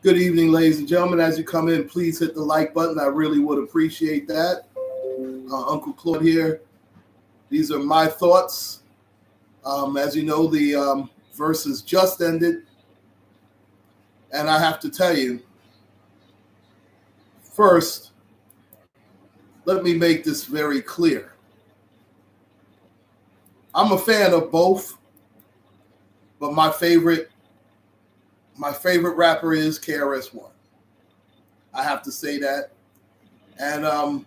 Good evening, ladies and gentlemen. As you come in, please hit the like button. I really would appreciate that. UncleClaude here. These are my thoughts. As you know, the verses just ended. And I have to tell you, first, let me make this very clear. I'm a fan of both, but my favorite rapper is KRS-One. I have to say that. And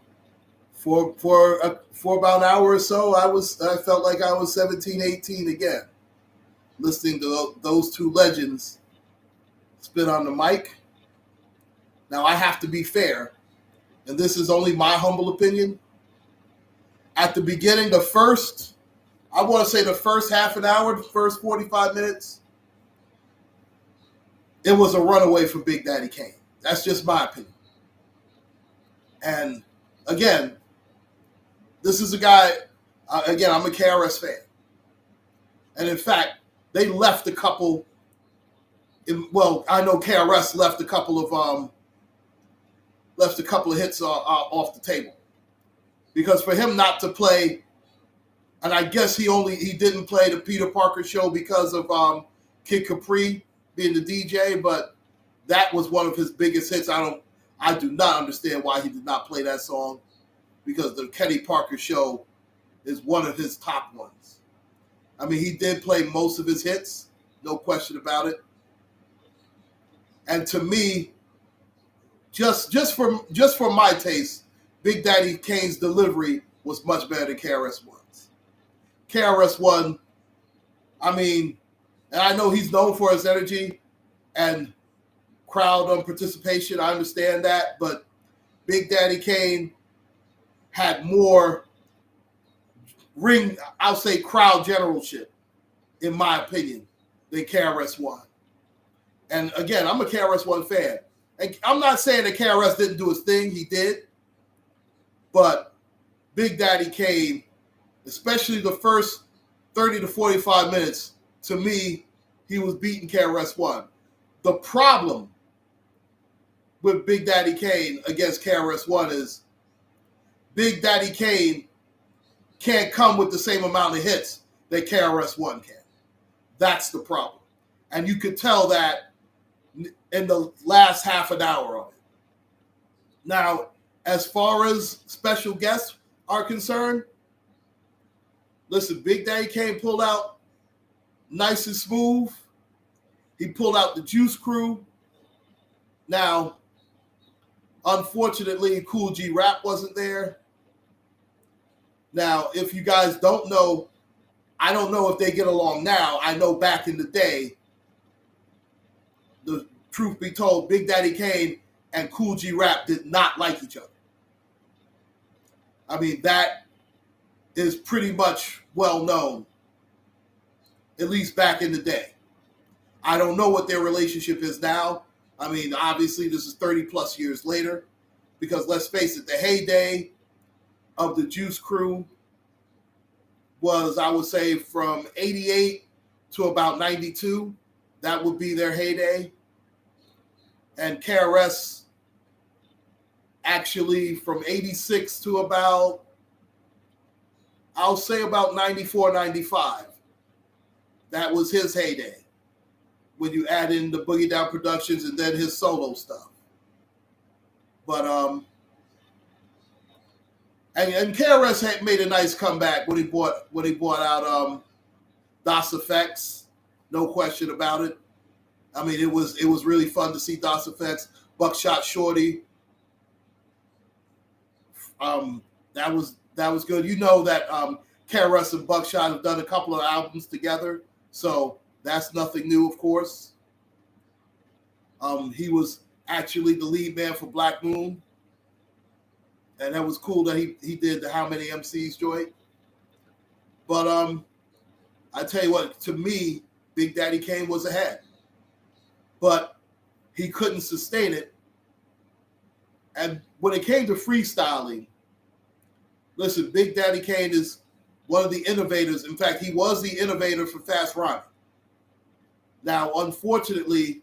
for about an hour or so, I felt like I was 17, 18 again, listening to those two legends spit on the mic. Now, I have to be fair, and this is only my humble opinion. At the beginning, the first half an hour, the first 45 minutes, it was a runaway for Big Daddy Kane. That's just my opinion. And again, this is a guy, again, I'm a KRS fan. And in fact, they left a couple, I know KRS left a couple of hits off the table. Because for him not to play, and I guess he didn't play the Peter Parker show because of Kid Capri being the DJ, but that was one of his biggest hits. I do not understand why he did not play that song, because the Kenny Parker show is one of his top ones. I mean, he did play most of his hits, no question about it. And to me, just for my taste, Big Daddy Kane's delivery was much better than KRS-One's. KRS-One, I mean, and I know he's known for his energy and crowd participation. I understand that. But Big Daddy Kane had more crowd generalship, in my opinion, than KRS-One. And again, I'm a KRS-One fan. And I'm not saying that KRS didn't do his thing. He did. But Big Daddy Kane, especially the first 30 to 45 minutes, to me, he was beating KRS-One. The problem with Big Daddy Kane against KRS-One is Big Daddy Kane can't come with the same amount of hits that KRS-One can. That's the problem. And you could tell that in the last half an hour of it. Now, as far as special guests are concerned, listen, Big Daddy Kane pulled out Nice and Smooth. He pulled out the Juice Crew. Now, unfortunately, Kool G Rap wasn't there. Now, if you guys don't know, I don't know if they get along now. I know back in the day, the truth be told, Big Daddy Kane and Kool G Rap did not like each other. I mean, that is pretty much well known, at least back in the day. I don't know what their relationship is now. I mean, obviously, this is 30 plus years later, because let's face it, the heyday of the Juice Crew was, I would say, from 88 to about 92. That would be their heyday. And KRS, actually, from 86 to about, I'll say about 94, 95. That was his heyday, when you add in the Boogie Down Productions and then his solo stuff. But and KRS had made a nice comeback when he brought out Das Effects, no question about it. I mean, it was really fun to see Das Effects, Buckshot Shorty. That was good. You know that KRS and Buckshot have done a couple of albums together, so that's nothing new, of course. He was actually the lead man for Black Moon. And that was cool that he did the How Many MCs joint. But I tell you what, to me, Big Daddy Kane was ahead. But he couldn't sustain it. And when it came to freestyling, listen, Big Daddy Kane is one of the innovators. In fact, he was the innovator for fast rhyming. Now, unfortunately,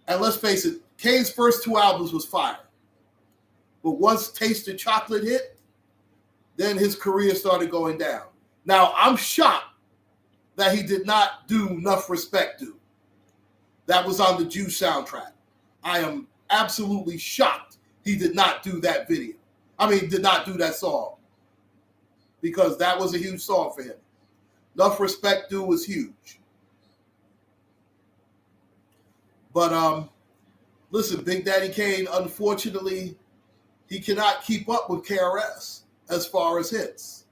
And let's face it, Kane's first 2 albums was fire. But once Tasted Chocolate hit, then his career started going down. Now, I'm shocked that he did not do Enough Respect Do. That was on the Juice soundtrack. I am absolutely shocked he did not do that video. Did not do that song. Because that was a huge song for him. Enough Respect Do was huge. But listen, Big Daddy Kane, unfortunately, he cannot keep up with KRS as far as hits.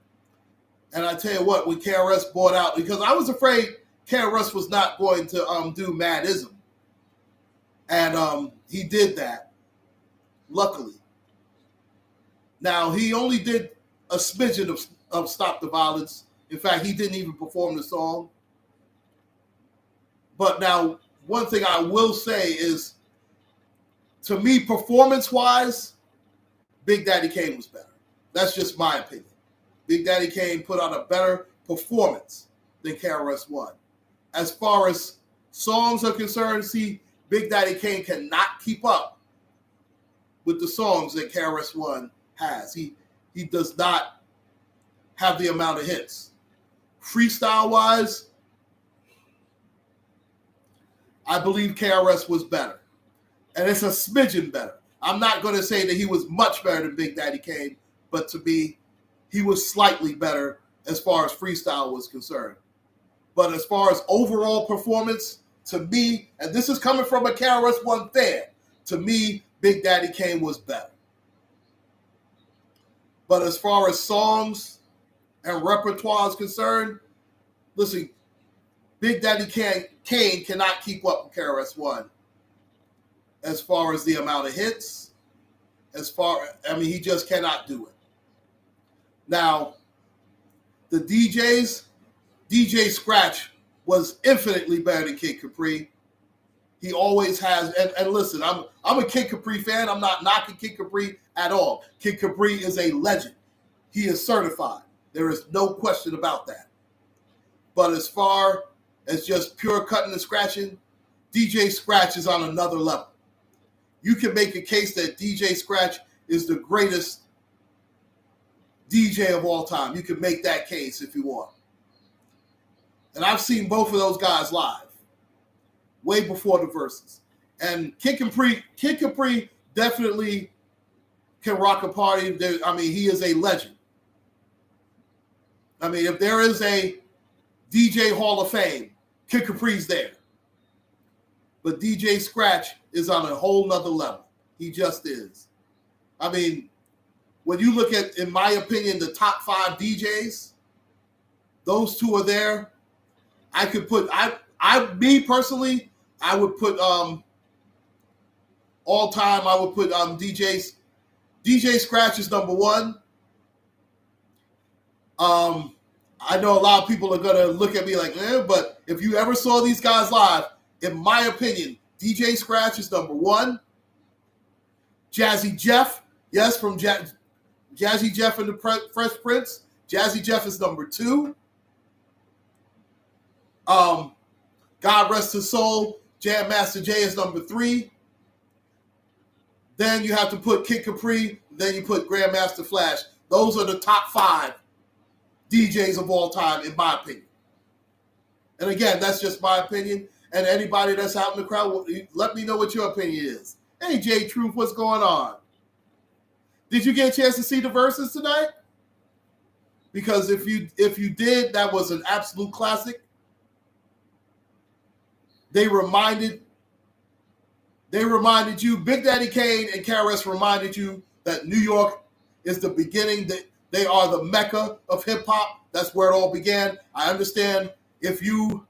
And I tell you what, when KRS bought out, because I was afraid KRS was not going to do Madism. And he did that, luckily. Now, he only did a smidgen of Stop the Violence. In fact, he didn't even perform the song. But now, one thing I will say is, to me, performance-wise, Big Daddy Kane was better. That's just my opinion. Big Daddy Kane put out a better performance than KRS-One. As far as songs are concerned, see, Big Daddy Kane cannot keep up with the songs that KRS-One has. He does not have the amount of hits. Freestyle-wise, I believe KRS was better. And it's a smidgen better. I'm not going to say that he was much better than Big Daddy Kane, but to me, he was slightly better as far as freestyle was concerned. But as far as overall performance, to me, and this is coming from a KRS-One fan, to me, Big Daddy Kane was better. But as far as songs and repertoire is concerned, listen, Big Daddy Kane cannot keep up with KRS-One as far as the amount of hits, he just cannot do it. Now, the DJ Scratch was infinitely better than Kid Capri. He always has, and listen, I'm a Kid Capri fan. I'm not knocking Kid Capri at all. Kid Capri is a legend. He is certified. There is no question about that. But as far as just pure cutting and scratching, DJ Scratch is on another level. You can make a case that DJ Scratch is the greatest DJ of all time. You can make that case if you want. And I've seen both of those guys live, way before the verses. And Kid Capri definitely can rock a party. He is a legend. If there is a DJ Hall of Fame, Kid Capri's there. But DJ Scratch is on a whole nother level. He just is. When you look at, in my opinion, the top 5 DJs, those two are there. I could put, me personally, I would put, all time, I would put DJ Scratch is number 1. I know a lot of people are going to look at me like, but if you ever saw these guys live, in my opinion, DJ Scratch is number 1. Jazzy Jeff, yes, from Jazzy Jeff and the Fresh Prince. Jazzy Jeff is number 2. God rest his soul, Jam Master Jay is number 3. Then you have to put Kid Capri, then you put Grandmaster Flash. Those are the top 5 DJs of all time, in my opinion. And again, that's just my opinion. And anybody that's out in the crowd, let me know what your opinion is. Hey, J Truth, what's going on? Did you get a chance to see the verses tonight? Because if you did, that was an absolute classic. They reminded you, Big Daddy Kane and KRS reminded you that New York is the beginning, that they are the Mecca of hip-hop. That's where it all began. I understand if you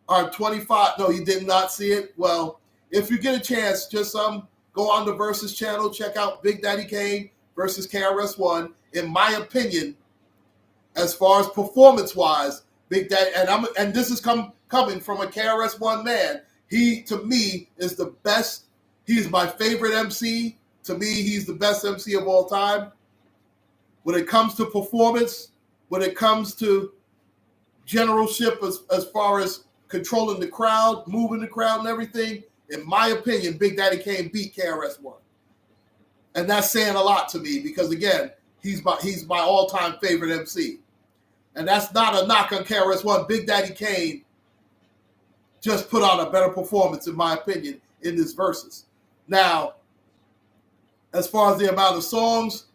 are 25, no, you did not see it. Well, if you get a chance, just go on the Versus channel, check out Big Daddy Kane versus KRS-One. In my opinion, as far as performance-wise, Big Daddy, and this is coming from a KRS-One man. He, to me, is the best. He is my favorite MC. To me, he's the best MC of all time. When it comes to performance, when it comes to generalship as far as controlling the crowd, moving the crowd and everything, In my opinion, Big Daddy Kane beat KRS-One. And that's saying a lot to me because, again, he's my all-time favorite MC. And that's not a knock on KRS-One. Big Daddy Kane just put on a better performance, in my opinion, in this verses. Now, as far as the amount of songs,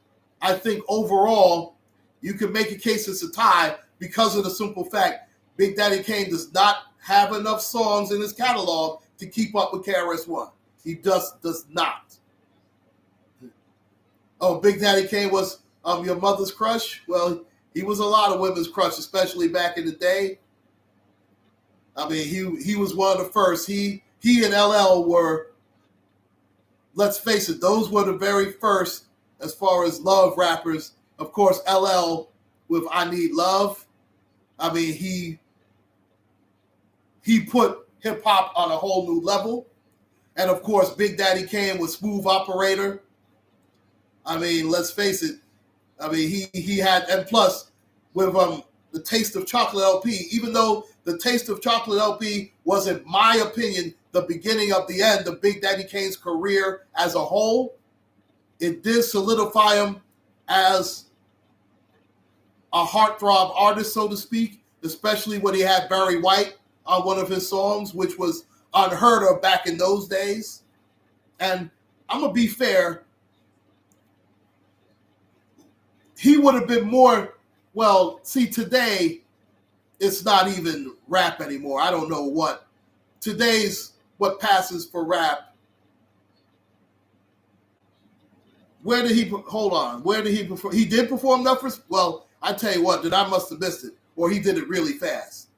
I think overall, you can make a case it's a tie because of the simple fact Big Daddy Kane does not have enough songs in his catalog to keep up with KRS-One. He does not. Oh, Big Daddy Kane was your mother's crush? Well, he was a lot of women's crush, especially back in the day. I mean, he was one of the first. He and LL were, let's face it, those were the very first as far as love rappers. Of course, LL with I Need Love. I mean, he put hip-hop on a whole new level. And, of course, Big Daddy Kane was Smooth Operator. I mean, let's face it. I mean, he had, and plus, with the Taste of Chocolate LP, even though the Taste of Chocolate LP was, in my opinion, the beginning of the end of Big Daddy Kane's career as a whole, it did solidify him as a heartthrob artist, so to speak, especially when he had Barry White on one of his songs, which was unheard of back in those days. And I'm going to be fair, he would have been more, well, see, today, it's not even rap anymore. I don't know what. Today's what passes for rap. Where did he, hold on, where did he perform? He did perform Numbers? Well, I tell you what, then I must have missed it. Or he did it really fast.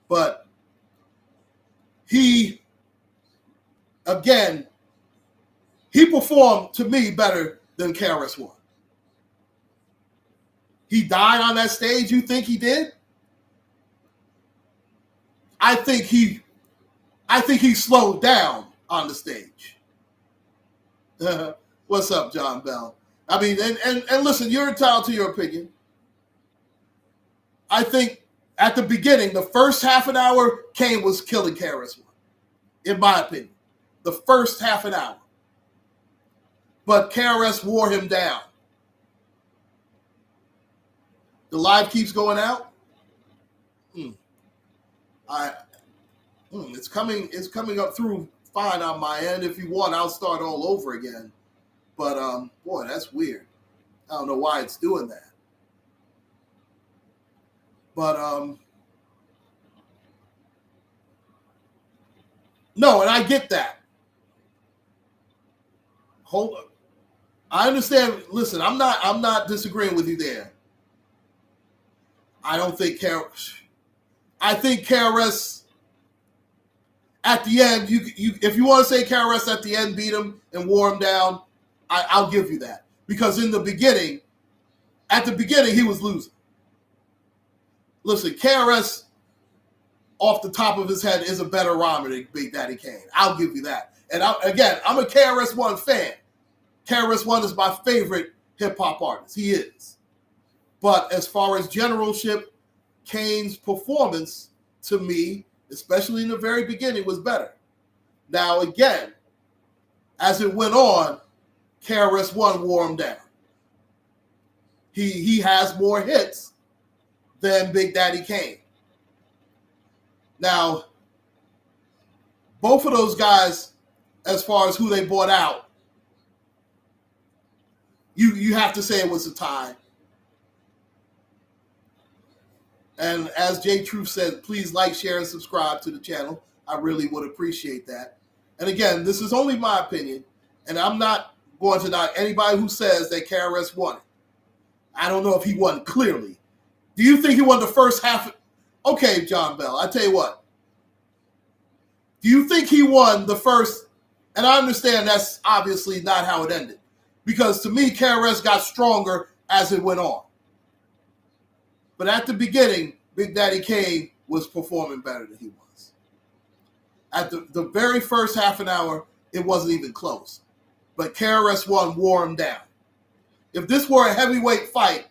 But he, again, he performed, to me, better than KRS-One. He died on that stage, you think he did? I think he slowed down on the stage. What's up, John Bell? I mean, and listen, you're entitled to your opinion. I think at the beginning, the first half an hour, Kane was killing KRS-One, in my opinion. The first half an hour. But KRS wore him down. The live keeps going out. It's coming up through fine on my end. If you want, I'll start all over again. But boy, that's weird. I don't know why it's doing that. But no, and I get that. Hold up. I understand. Listen, I'm not disagreeing with you there. I don't think I think KRS at the end, you if you want to say KRS at the end beat him and wore him down, I'll give you that. Because at the beginning, he was losing. Listen, KRS off the top of his head is a better rhymer than Big Daddy Kane. I'll give you that. And I'm a KRS-One fan. KRS-One is my favorite hip-hop artist. He is. But as far as generalship, Kane's performance, to me, especially in the very beginning, was better. Now, again, as it went on, KRS-One wore him down. He has more hits than Big Daddy Kane. Now, both of those guys, as far as who they brought out, you have to say it was a tie. And as J Truth said, please like, share, and subscribe to the channel. I really would appreciate that. And again, this is only my opinion, and I'm not going to knock anybody who says that KRS won it. I don't know if he won clearly. Do you think he won the first half? Okay, John Bell, I tell you what. Do you think he won the first? And I understand that's obviously not how it ended. Because to me, KRS got stronger as it went on. But at the beginning, Big Daddy Kane was performing better than he was. At the very first half an hour, it wasn't even close. But KRS-One wore him down. If this were a heavyweight fight,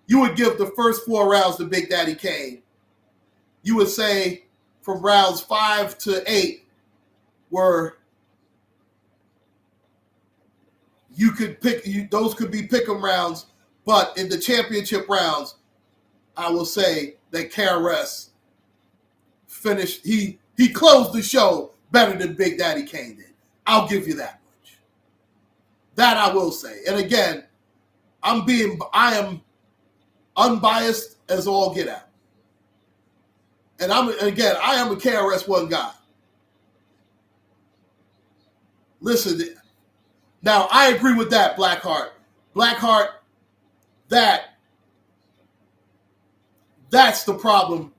you would give the first 4 rounds to Big Daddy Kane. You would say from rounds 5 to 8, were you could pick those could be pick'em rounds, but in the championship rounds, I will say that KRS finished. He closed the show better than Big Daddy Kane did. I'll give you that much. That I will say. And again, I am unbiased as all get out. And I am a KRS-One guy. Listen, now I agree with that, Blackheart. Blackheart, that's the problem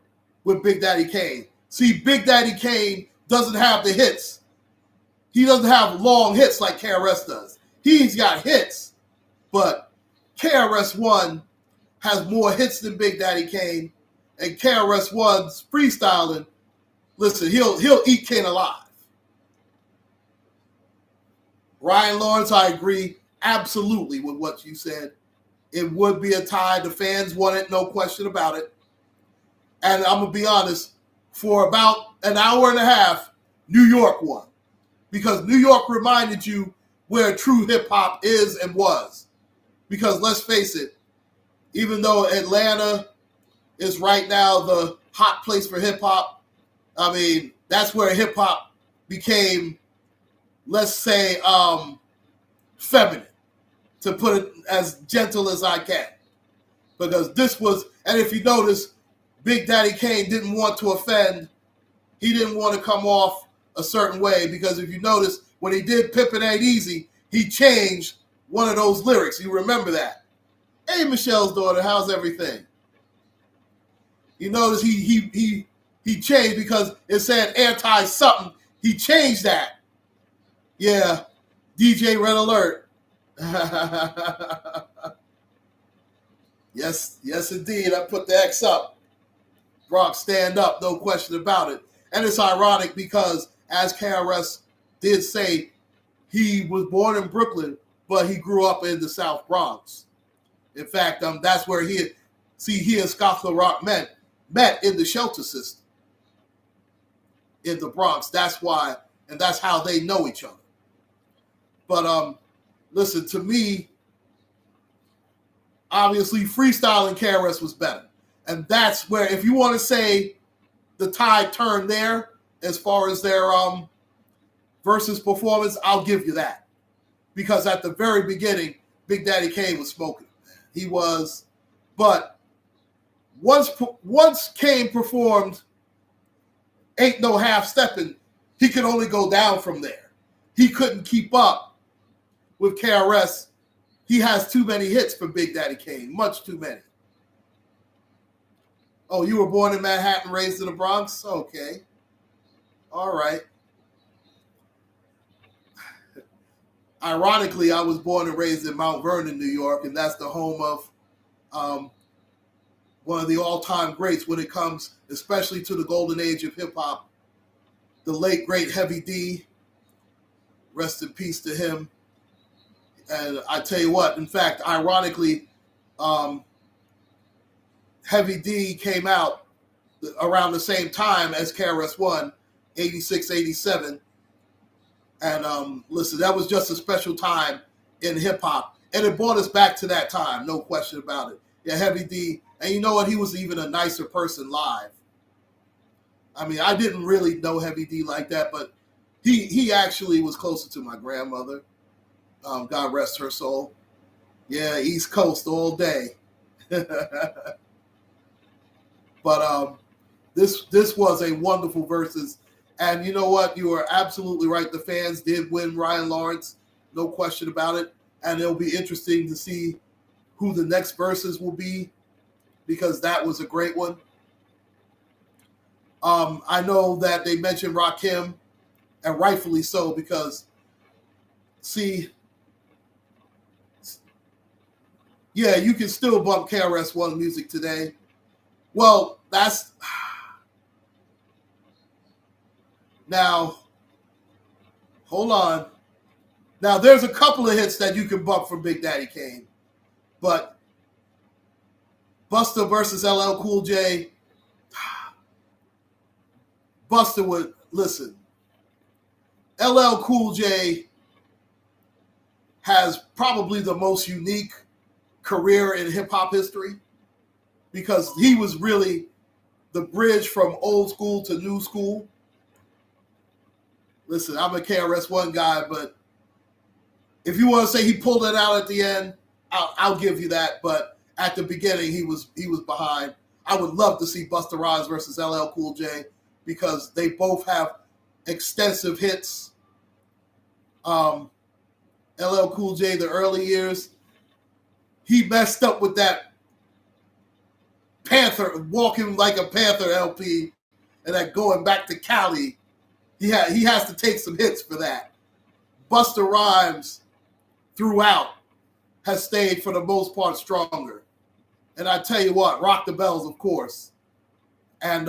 with Big Daddy Kane. See, Big Daddy Kane doesn't have the hits. He doesn't have long hits like KRS does. He's got hits, but KRS-One has more hits than Big Daddy Kane, and KRS-One's freestyling, listen, he'll eat Kane alive. Ryan Lawrence, I agree absolutely with what you said. It would be a tie. The fans want it, no question about it. And I'm going to be honest, for about an hour and a half, New York won. Because New York reminded you where true hip-hop is and was. Because let's face it, even though Atlanta is right now the hot place for hip-hop, I mean, that's where hip-hop became, let's say, feminine, to put it as gentle as I can. Because this was, and if you notice, Big Daddy Kane didn't want to offend. He didn't want to come off a certain way, because if you notice, when he did Pippin' Ain't Easy, he changed one of those lyrics. You remember that? Hey, Michelle's daughter, how's everything? You notice he changed because it said anti-something. He changed that. Yeah, DJ Red Alert. Yes, indeed. I put the X up. Brock, stand up, no question about it. And it's ironic because, as KRS did say, he was born in Brooklyn, but he grew up in the South Bronx. In fact, that's where he and Scott Rock met in the shelter system in the Bronx. That's why, and that's how they know each other. But listen, to me, obviously, freestyling KRS was better. And that's where, if you want to say the tide turned there as far as their versus performance, I'll give you that. Because at the very beginning, Big Daddy Kane was smoking. He was. But once Kane performed Ain't No Half Steppin', he could only go down from there. He couldn't keep up with KRS. He has too many hits for Big Daddy Kane, much too many. Oh, you were born in Manhattan, raised in the Bronx? Okay. All right. Ironically, I was born and raised in Mount Vernon, New York, and that's the home of one of the all-time greats when it comes, especially to the golden age of hip-hop, the late, great Heavy D. Rest in peace to him. And I tell you what, in fact, ironically, Heavy D came out around the same time as KRS-One, 86, 87. And listen, that was just a special time in hip-hop. And it brought us back to that time, no question about it. Yeah, Heavy D. And you know what? He was even a nicer person live. I mean, I didn't really know Heavy D like that, but he actually was closer to my grandmother. God rest her soul. Yeah, East Coast all day. But this was a wonderful versus. And you know what? You are absolutely right. The fans did win Ryan Lawrence. No question about it. And it'll be interesting to see who the next verses will be, because that was a great one. I know that they mentioned Rakim, and rightfully so, because, see, yeah, you can still bump KRS-One music today. Well, that's... Now, hold on. Now, there's a couple of hits that you can bump from Big Daddy Kane, but Busta versus LL Cool J, Busta would, listen, LL Cool J has probably the most unique career in hip-hop history because he was really the bridge from old school to new school. Listen, I'm a KRS-One guy, but if you want to say he pulled it out at the end, I'll give you that. But at the beginning, he was behind. I would love to see Busta Rhymes versus LL Cool J because they both have extensive hits. LL Cool J, the early years, he messed up with that Panther, Walking Like a Panther LP, and that Going Back to Cali. He has to take some hits for that. Busta Rhymes throughout has stayed for the most part stronger. And I tell you what, Rock the Bells, of course. And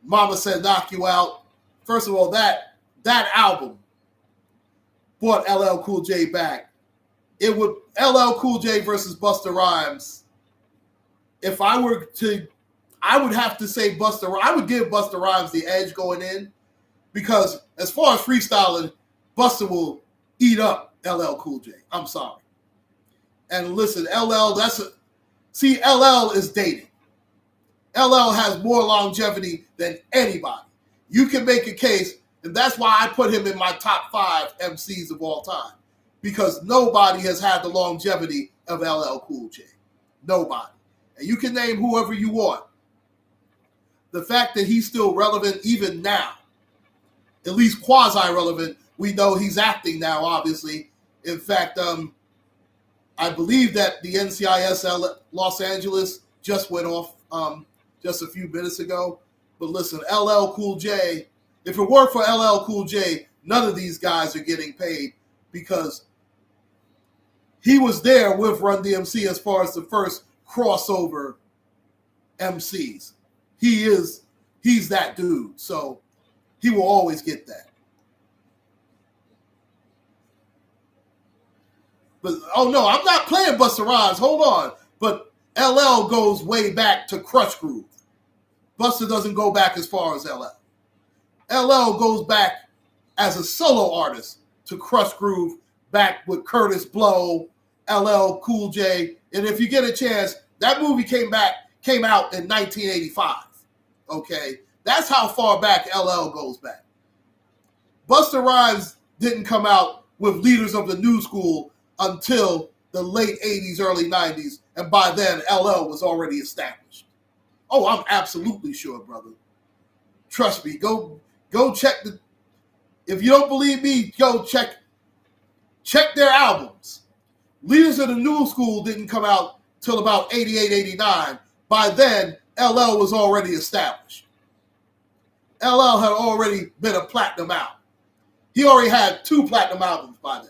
Mama Said Knock You Out. First of all, that album brought LL Cool J back. It would LL Cool J versus Busta Rhymes. If I were to, I would have to say I would give Busta Rhymes the edge going in because as far as freestyling, Busta will eat up LL Cool J. I'm sorry. And listen, LL is dating. LL has more longevity than anybody. You can make a case, and that's why I put him in my top 5 MCs of all time, because nobody has had the longevity of LL Cool J. Nobody. And you can name whoever you want. The fact that he's still relevant even now, at least quasi-relevant, we know he's acting now, obviously. In fact, I believe that the NCIS Los Angeles just went off just a few minutes ago. But listen, LL Cool J, if it weren't for LL Cool J, none of these guys are getting paid because he was there with Run DMC as far as the first crossover MCs. He's that dude. So he will always get that. But, oh no, I'm not playing Busta Rhymes. Hold on. But LL goes way back to Crush Groove. Busta doesn't go back as far as LL. LL goes back as a solo artist to Crush Groove, back with Curtis Blow, LL Cool J. And if you get a chance, that movie came out in 1985. Okay? That's how far back LL goes back. Busta Rhymes didn't come out with Leaders of the New School until the late 80s, early 90s, and by then LL was already established. Oh, I'm absolutely sure, brother. Trust me. Go check if you don't believe me, go check their albums. Leaders of the New School didn't come out till about 88, 89. By then, LL was already established. LL had already been a platinum album. He already had 2 platinum albums by then.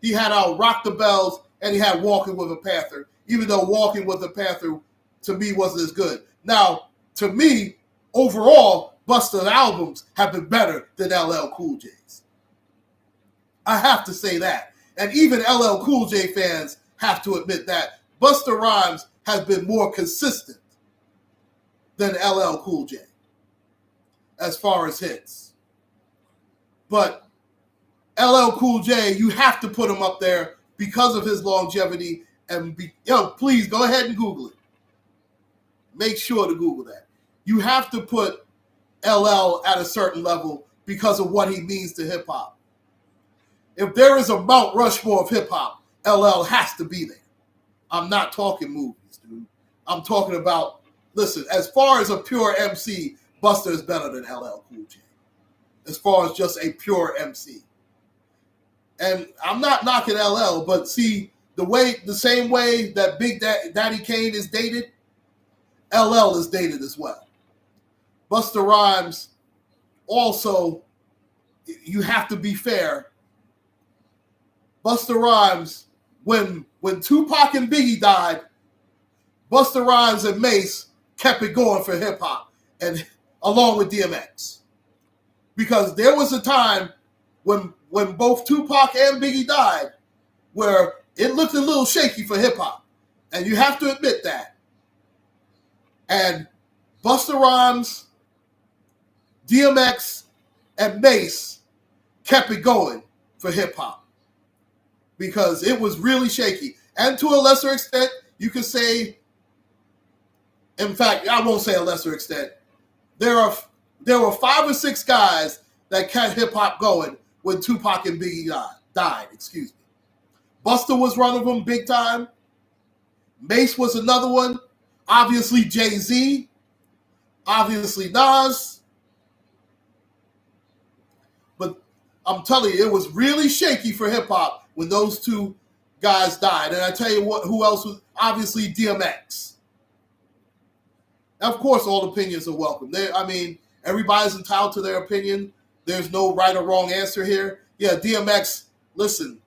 He had Rock the Bells and he had Walking with a Panther, even though Walking with a Panther to me wasn't as good. Now, to me, overall, Busta's albums have been better than LL Cool J's. I have to say that. And even LL Cool J fans have to admit that Busta Rhymes has been more consistent than LL Cool J as far as hits. But LL Cool J, you have to put him up there because of his longevity. And please go ahead and Google it. Make sure to Google that. You have to put LL at a certain level because of what he means to hip hop. If there is a Mount Rushmore of hip hop, LL has to be there. I'm not talking movies, dude. I'm talking about, listen, as far as a pure MC, Busta is better than LL Cool J. As far as just a pure MC. And I'm not knocking LL, but see, the same way that Big Daddy Kane is dated, LL is dated as well. Busta Rhymes, also, you have to be fair. Busta Rhymes, when Tupac and Biggie died, Busta Rhymes and Mace kept it going for hip hop, and along with DMX, because there was a time when both Tupac and Biggie died, where it looked a little shaky for hip hop, and you have to admit that. And Busta Rhymes, DMX, and Mace kept it going for hip hop because it was really shaky. And to a lesser extent, you could say, in fact, I won't say a lesser extent. There were 5 or 6 guys that kept hip hop going when Tupac and Biggie died. Excuse me. Busta was one of them, big time. Mace was another one. Obviously Jay-Z. Obviously Nas. But I'm telling you, it was really shaky for hip hop when those 2 guys died. And I tell you what, who else was? Obviously DMX. Of course, all opinions are welcome. Everybody's entitled to their opinion. There's no right or wrong answer here. Yeah, DMX, listen,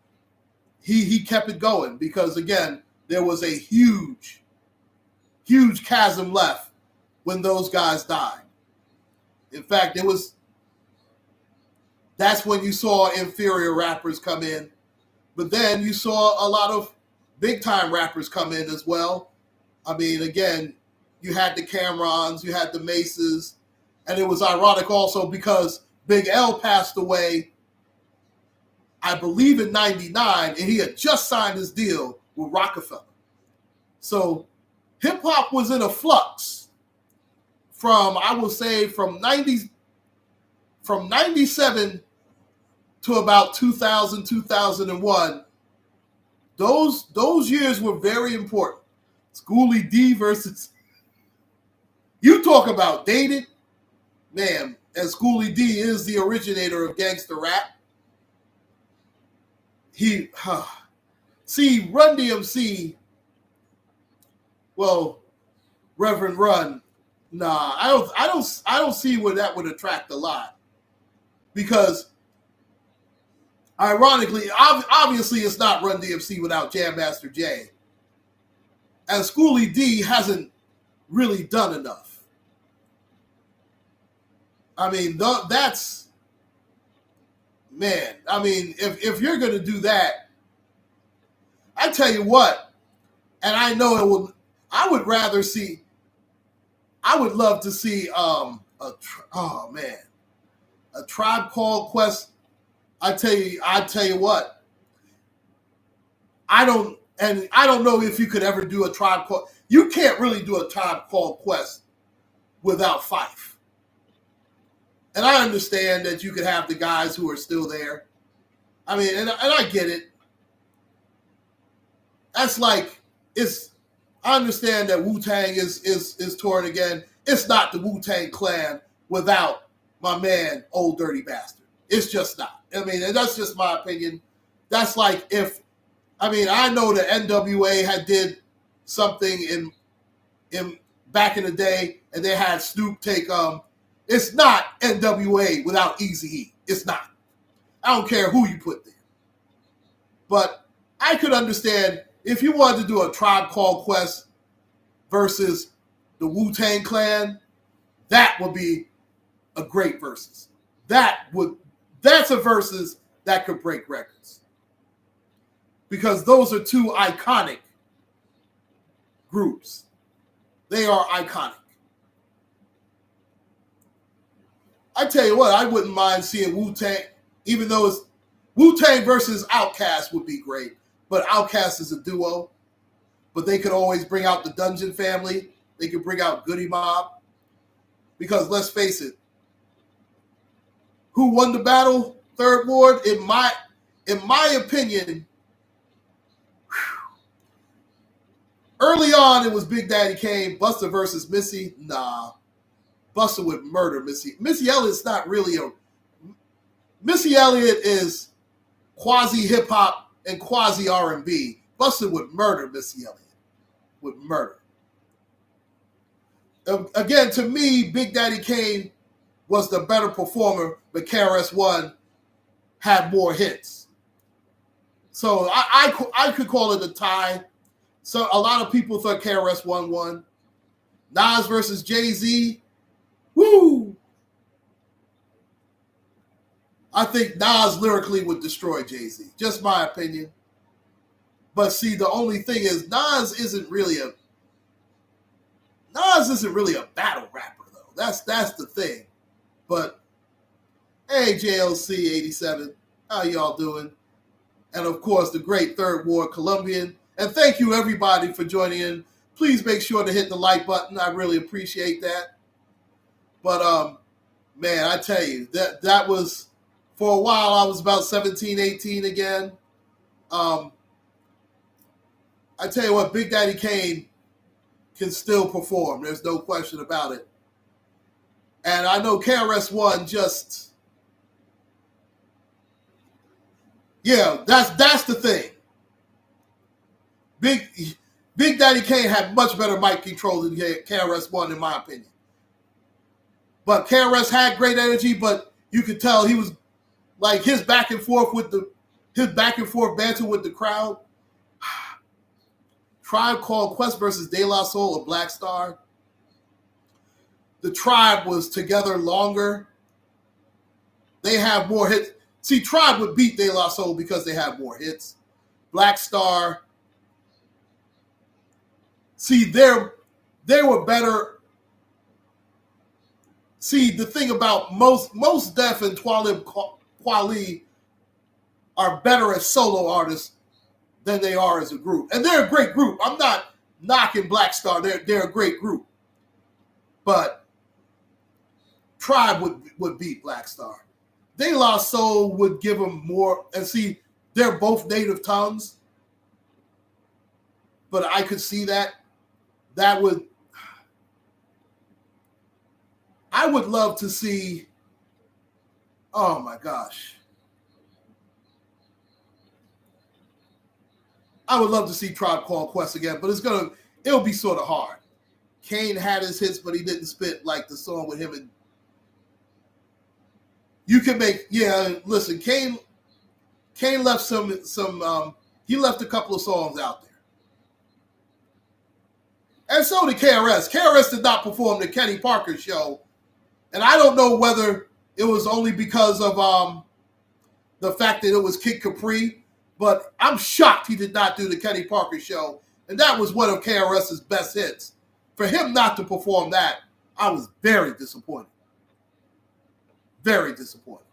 he kept it going because, again, there was a huge, huge chasm left when those guys died. In fact, that's when you saw inferior rappers come in. But then you saw a lot of big-time rappers come in as well. Again, you had the Cam'rons, you had the Maces, and it was ironic also because Big L passed away, I believe, in 99, and he had just signed his deal with Rockefeller. So hip-hop was in a flux from 97 to about 2000, 2001. Those years were very important. Schoolie D versus... You talk about dated, man, and Schoolie D is the originator of gangster rap. Run DMC, well, Reverend Run, nah, I don't see where that would attract a lot. Because ironically, obviously it's not Run DMC without Jam Master Jay. And Schoolie D hasn't really done enough. That's, man, if you're going to do that, I tell you what, and I know it will, I would love to see, a Tribe Called Quest. I tell you what, I don't know if you could ever do a Tribe Called, you can't really do a Tribe Called Quest without Phife. And I understand that you could have the guys who are still there. And I get it. That's like, I understand that Wu-Tang is touring again. It's not the Wu-Tang Clan without my man, Old Dirty Bastard. It's just not. And that's just my opinion. That's like I know that NWA had did something in back in the day, and they had Snoop take it's not NWA without Eazy-E. It's not. I don't care who you put there. But I could understand if you wanted to do a Tribe Called Quest versus the Wu-Tang Clan, that would be a great versus. That's a versus that could break records. Because those are 2 iconic groups. They are iconic. I tell you what, I wouldn't mind seeing Wu-Tang, even though it's Wu-Tang versus Outkast would be great. But Outkast is a duo. But they could always bring out the Dungeon Family. They could bring out Goody Mob. Because let's face it, who won the battle, Third Ward? In my opinion, early on it was Big Daddy Kane, Busta versus Missy. Nah. Busta would murder Missy. Missy Elliott's not really Missy Elliott is quasi hip hop and quasi R&B. Busta would murder Missy Elliott. Would murder. Again, to me, Big Daddy Kane was the better performer, but KRS-One had more hits. So I could call it a tie. So a lot of people thought KRS-One won. Nas versus Jay-Z. Woo! I think Nas lyrically would destroy Jay-Z. Just my opinion. But see, the only thing is Nas isn't really a battle rapper, though. That's the thing. But Hey, JLC87, how y'all doing? And of course, the great Third Ward Colombian. And thank you, everybody, for joining in. Please make sure to hit the like button. I really appreciate that. But, man, I tell you, that was, for a while, I was about 17, 18 again. I tell you what, Big Daddy Kane can still perform. There's no question about it. And I know KRS-One just, yeah, that's the thing. Big Daddy Kane had much better mic control than KRS-One, in my opinion. But KRS had great energy, but you could tell he was like his back and forth banter with the crowd. Tribe Called Quest versus De La Soul of Black Star. The Tribe was together longer. They have more hits. See, Tribe would beat De La Soul because they have more hits. Black Star. See, they were better. See, the thing about Mos Def and Talib Kweli are better as solo artists than they are as a group. And they're a great group. I'm not knocking Black Star. They're a great group. But Tribe would beat Black Star. De La Soul would give them more. And see, they're both native tongues. But I could see that. I would love to see, oh my gosh. I would love to see Tribe Called Quest again, but it'll be sort of hard. Kane had his hits, but he didn't spit like the song with him. And you can listen, Kane left he left a couple of songs out there. And so did KRS. KRS did not perform the Kenny Parker show. And I don't know whether it was only because of the fact that it was Kid Capri, but I'm shocked he did not do the Kenny Parker show. And that was one of KRS's best hits. For him not to perform that, I was very disappointed. Very disappointed.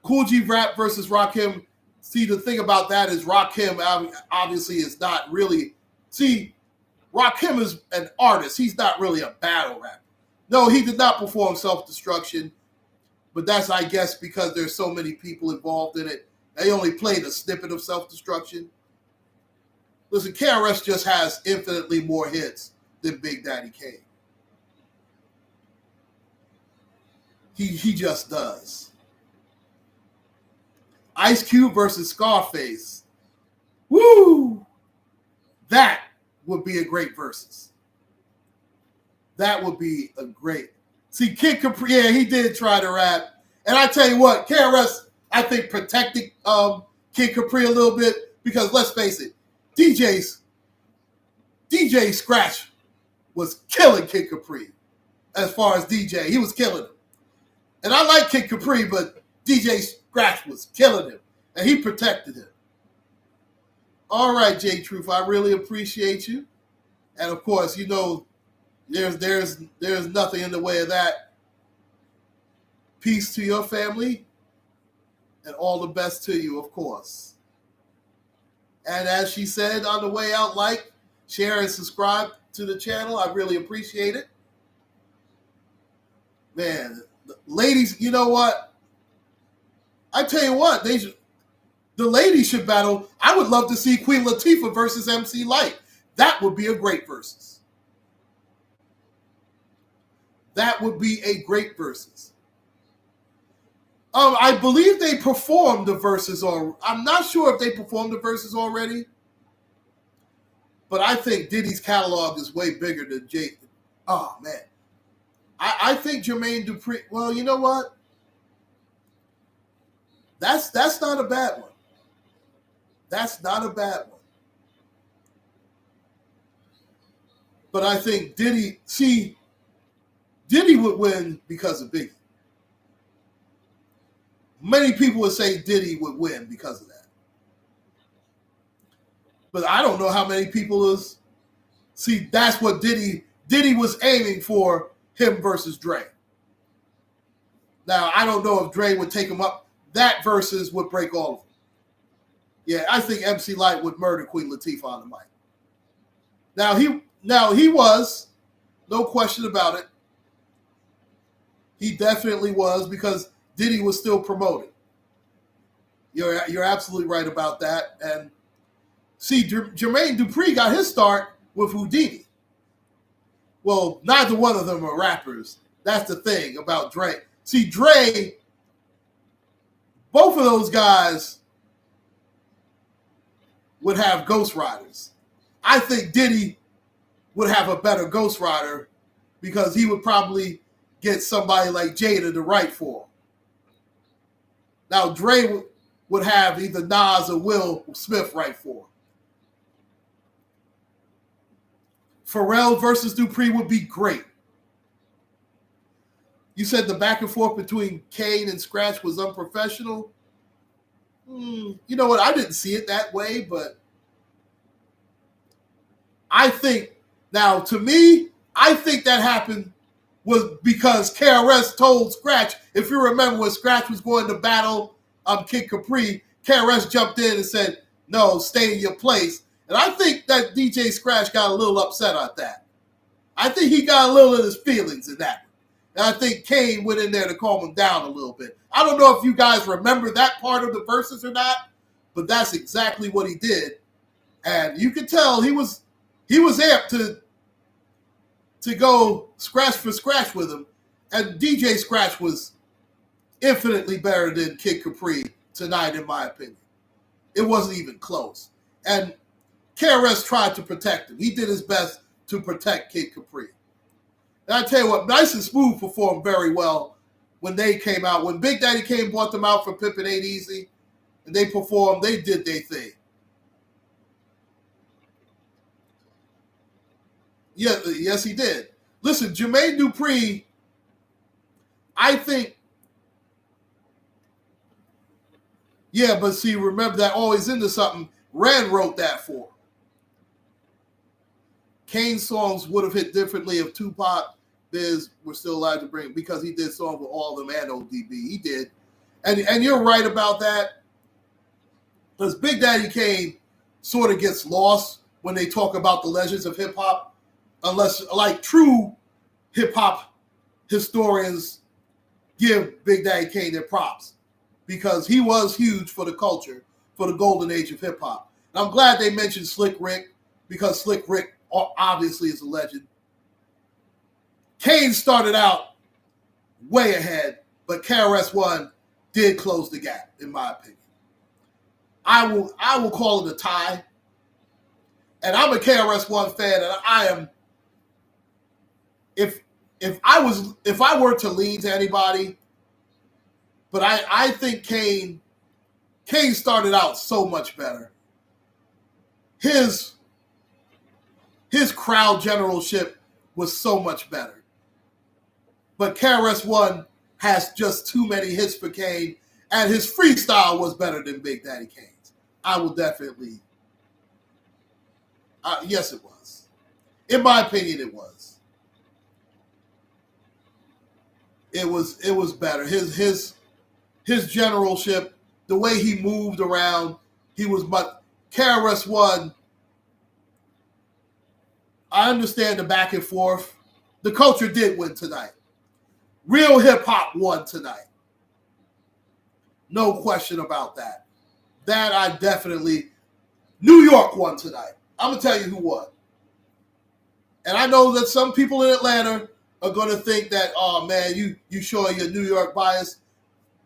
Kool G Rap versus Rakim. See, the thing about that is Rakim obviously is not really... See, Rakim is an artist. He's not really a battle rapper. No, he did not perform Self-Destruction, but that's, I guess, because there's so many people involved in it. They only played a snippet of Self-Destruction. Listen, KRS just has infinitely more hits than Big Daddy Kane. He just does. Ice Cube versus Scarface. Woo! That would be a great versus. That would be a great. See, Kid Capri, yeah, he did try to rap. And I tell you what, KRS, I think, protected Kid Capri a little bit because, let's face it, DJ Scratch was killing Kid Capri as far as DJ. He was killing him. And I like Kid Capri, but DJ Scratch was killing him. And he protected him. All right, J Truth, I really appreciate you. And of course, you know, there's nothing in the way of that. Peace to your family and all the best to you, of course. And as she said on the way out, like, share, and subscribe to the channel. I really appreciate it. Man, ladies, you know what? I tell you what, the ladies should battle. I would love to see Queen Latifah versus MC Lyte. That would be a great versus. That would be a great versus. I believe they performed the verses, or I'm not sure if they performed the verses already. But I think Diddy's catalog is way bigger than Jay. Oh man, I think Jermaine Dupri. Well, you know what? That's not a bad one. That's not a bad one. But I think Diddy would win because of Biggie. Many people would say Diddy would win because of that. But I don't know how many people is. See, that's what Diddy was aiming for, him versus Dre. Now, I don't know if Dre would take him up. That versus would break all of them. Yeah, I think MC Lyte would murder Queen Latifah on the mic. Now he was, no question about it. He definitely was, because Diddy was still promoting. You're absolutely right about that. And see, Jermaine Dupri got his start with Houdini. Well, neither one of them are rappers. That's the thing about Dre. See, Dre, both of those guys would have ghostwriters. I think Diddy would have a better ghostwriter because he would probably get somebody like Jada to write for him. Now, Dre would have either Nas or Will Smith write for him. Pharrell versus Dupree would be great. You said the back and forth between Kane and Scratch was unprofessional. You know what? I didn't see it that way, but I think, now to me, I think that happened was because KRS told Scratch, if you remember when Scratch was going to battle Kid Capri, KRS jumped in and said, no, stay in your place. And I think that DJ Scratch got a little upset at that. I think he got a little of his feelings in that. And I think Kane went in there to calm him down a little bit. I don't know if you guys remember that part of the verses or not, but that's exactly what he did. And you could tell he was amped to go scratch for scratch with him. And DJ Scratch was infinitely better than Kid Capri tonight, in my opinion. It wasn't even close. And KRS tried to protect him. He did his best to protect Kid Capri. And I tell you what, Nice and Smooth performed very well when they came out. When Big Daddy Kane brought them out for Pimpin' Ain't Easy, and they performed, they did their thing. Yeah, yes, he did. Listen, Jermaine Dupri, I think, yeah, but see, remember that Always Into Something, Ren wrote that for him. Kane's songs would have hit differently if Tupac, Biz were still allowed to bring, because he did songs with all of them and ODB. He did. And you're right about that. Because Big Daddy Kane sort of gets lost when they talk about the legends of hip-hop, unless, like, true hip-hop historians give Big Daddy Kane their props, because he was huge for the culture, for the golden age of hip-hop. And I'm glad they mentioned Slick Rick, because Slick Rick obviously is a legend. Kane started out way ahead, but KRS-One did close the gap, in my opinion. I will call it a tie. And I'm a KRS-One fan, and I am. If I were to lean to anybody, but I think Kane started out so much better. His crowd generalship was so much better. But KRS-One has just too many hits for Kane, and his freestyle was better than Big Daddy Kane's. I will definitely. Yes, it was. In my opinion, it was. It was better. His generalship, the way he moved around, he was much. KRS-One, I understand the back and forth. The culture did win tonight. Real hip-hop won tonight. No question about that. That I definitely... New York won tonight. I'm going to tell you who won. And I know that some people in Atlanta are going to think that, oh, man, you show your New York bias.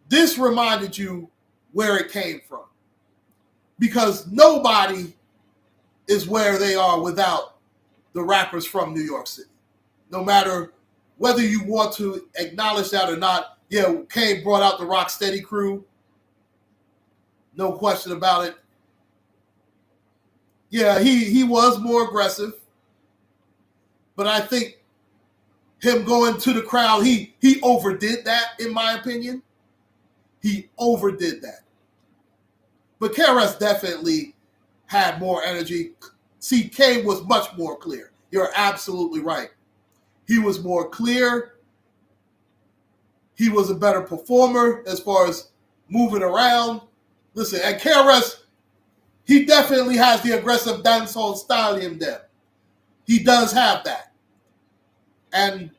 This reminded you where it came from. Because nobody is where they are without the rappers from New York City. No matter whether you want to acknowledge that or not, yeah, Kane brought out the Rocksteady crew. No question about it. Yeah, he was more aggressive. But I think him going to the crowd, he overdid that, in my opinion. He overdid that. But KRS definitely had more energy. See, Kane was much more clear. You're absolutely right. He was more clear. He was a better performer as far as moving around. Listen, at KRS, he definitely has the aggressive dancehall style in there. He does have that. And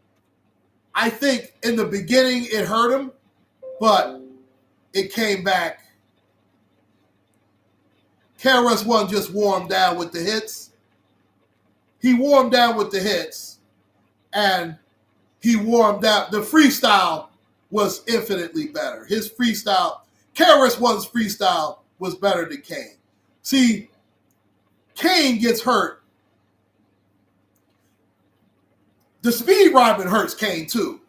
I think in the beginning it hurt him, but it came back. KRS-One just warmed down with the hits. He warmed down with the hits, and he warmed down. The freestyle was infinitely better. His freestyle, KRS-One's freestyle was better than Kane. See, Kane gets hurt. The speed rhyming hurts Kane too.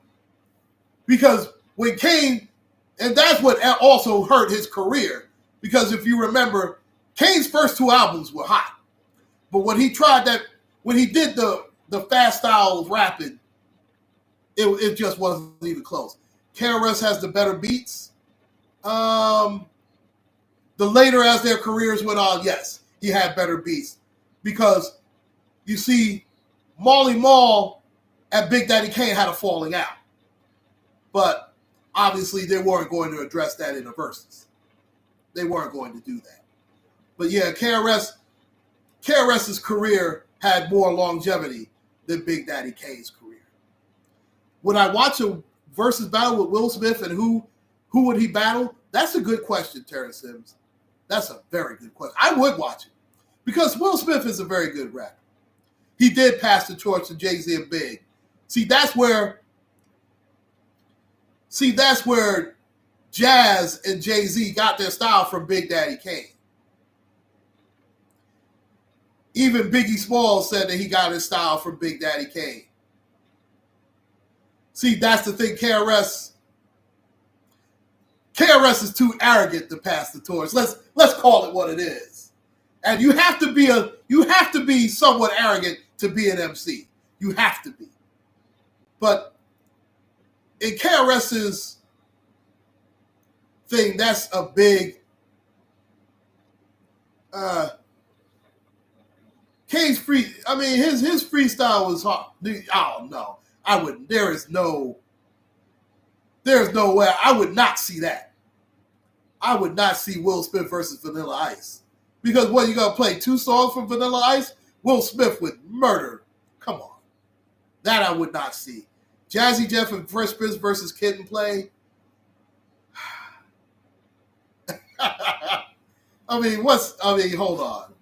Because when Kane, and that's what also hurt his career. Because if you remember, Kane's first two albums were hot. But when he tried that, when he did the fast style of rapping, it just wasn't even close. KRS has the better beats. The later as their careers went on, yes, he had better beats. Because you see, Marley Marl and Big Daddy Kane had a falling out. But obviously they weren't going to address that in the verses. They weren't going to do that. But yeah, KRS's career had more longevity than Big Daddy Kane's career. Would I watch a versus battle with Will Smith, and who would he battle? That's a good question, Terrence Sims. That's a very good question. I would watch it because Will Smith is a very good rapper. He did pass the torch to Jay-Z and Big. See, that's where Jazz and Jay-Z got their style from Big Daddy Kane. Even Biggie Smalls said that he got his style from Big Daddy Kane. See, that's the thing. KRS is too arrogant to pass the torch. Let's call it what it is. And you have to be somewhat arrogant to be an MC. You have to be. But in KRS's thing, that's a big Kane's free. I mean, his freestyle was hard. Oh no, I wouldn't. There's no way. I would not see that. I would not see Will Smith versus Vanilla Ice. Because what, you gonna play 2 songs from Vanilla Ice? Will Smith would murder. Come on. That I would not see. Jazzy Jeff and Fresh Prince versus Kid and Play. Hold on.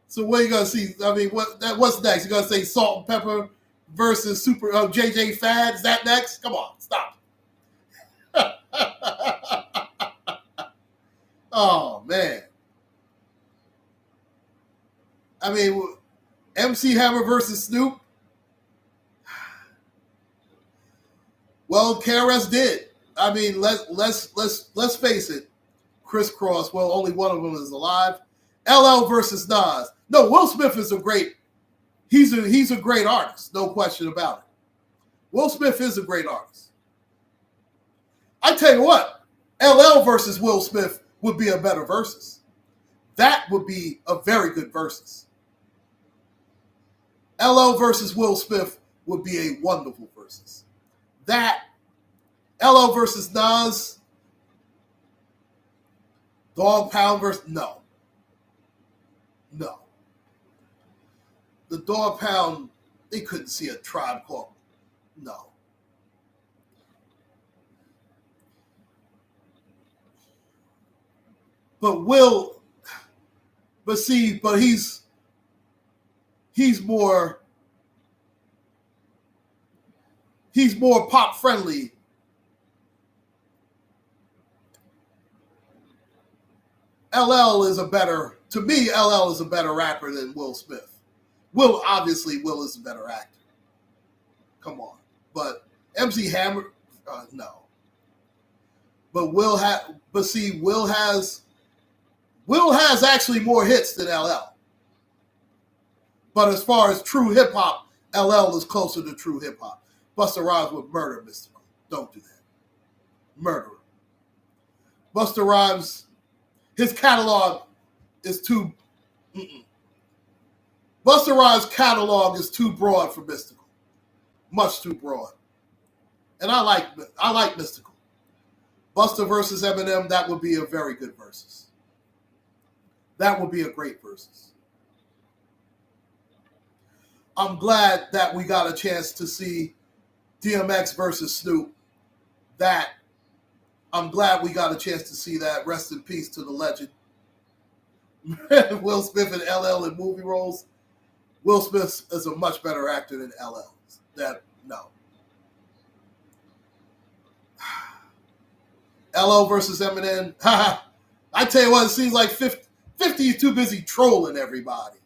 So what are you gonna see? I mean, what's next? You gonna say Salt and Pepper versus Super JJ Fad? Is that next? Come on, stop. Oh man. I mean, MC Hammer versus Snoop. Well, KRS did. I mean, let's face it. Crisscross. Well, only one of them is alive. LL versus Nas. No, Will Smith is a great. He's a great artist. No question about it. Will Smith is a great artist. I tell you what, LL versus Will Smith would be a better versus. That would be a very good versus. LL versus Will Smith would be a wonderful versus. That LL versus Nas, Dog Pound versus no. The Dog Pound, they couldn't see a Tribe Called. No. But he's more pop friendly. LL is a better rapper than Will Smith. Will is a better actor. Come on. But MC Hammer, no. But Will has actually more hits than LL. But as far as true hip hop, LL is closer to true hip hop. Busta Rhymes would murder Mystical. Don't do that. Murder him. Busta Rhymes, his catalog is too. Busta Rhymes' catalog is too broad for Mystical. Much too broad. And I like Mystical. Busta versus Eminem, that would be a very good versus. That would be a great versus. I'm glad that we got a chance to see DMX versus Snoop. I'm glad we got a chance to see that. Rest in peace to the legend. Will Smith and LL in movie roles. Will Smith is a much better actor than LL. No. LL versus Eminem. I tell you what, it seems like 50 is too busy trolling everybody.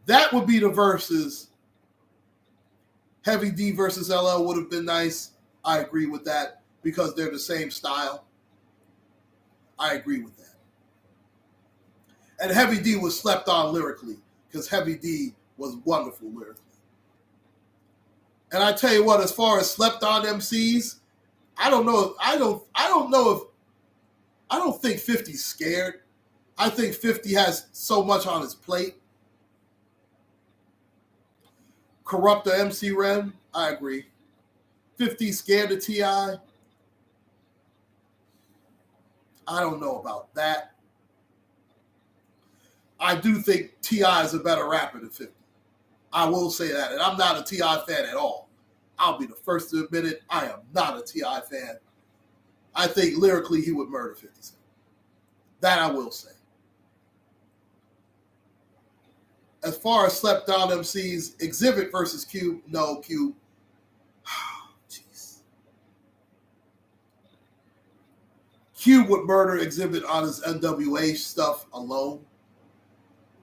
That would be the versus. Heavy D versus LL would have been nice. I agree with that because they're the same style. I agree with that. And Heavy D was slept on lyrically because Heavy D was wonderful lyrically. And I tell you what, as far as slept on MCs, I don't think 50's scared. I think 50 has so much on his plate. Corrupt the MC Ren, I agree. 50 scared of T.I. I don't know about that. I do think T.I. is a better rapper than 50. I will say that. And I'm not a T.I. fan at all. I'll be the first to admit it. I am not a T.I. fan. I think lyrically he would murder 50 Cent. That I will say. As far as slept on MCs, Exhibit versus Cube, no, Cube. Jeez. Cube would murder Exhibit on his NWA stuff alone.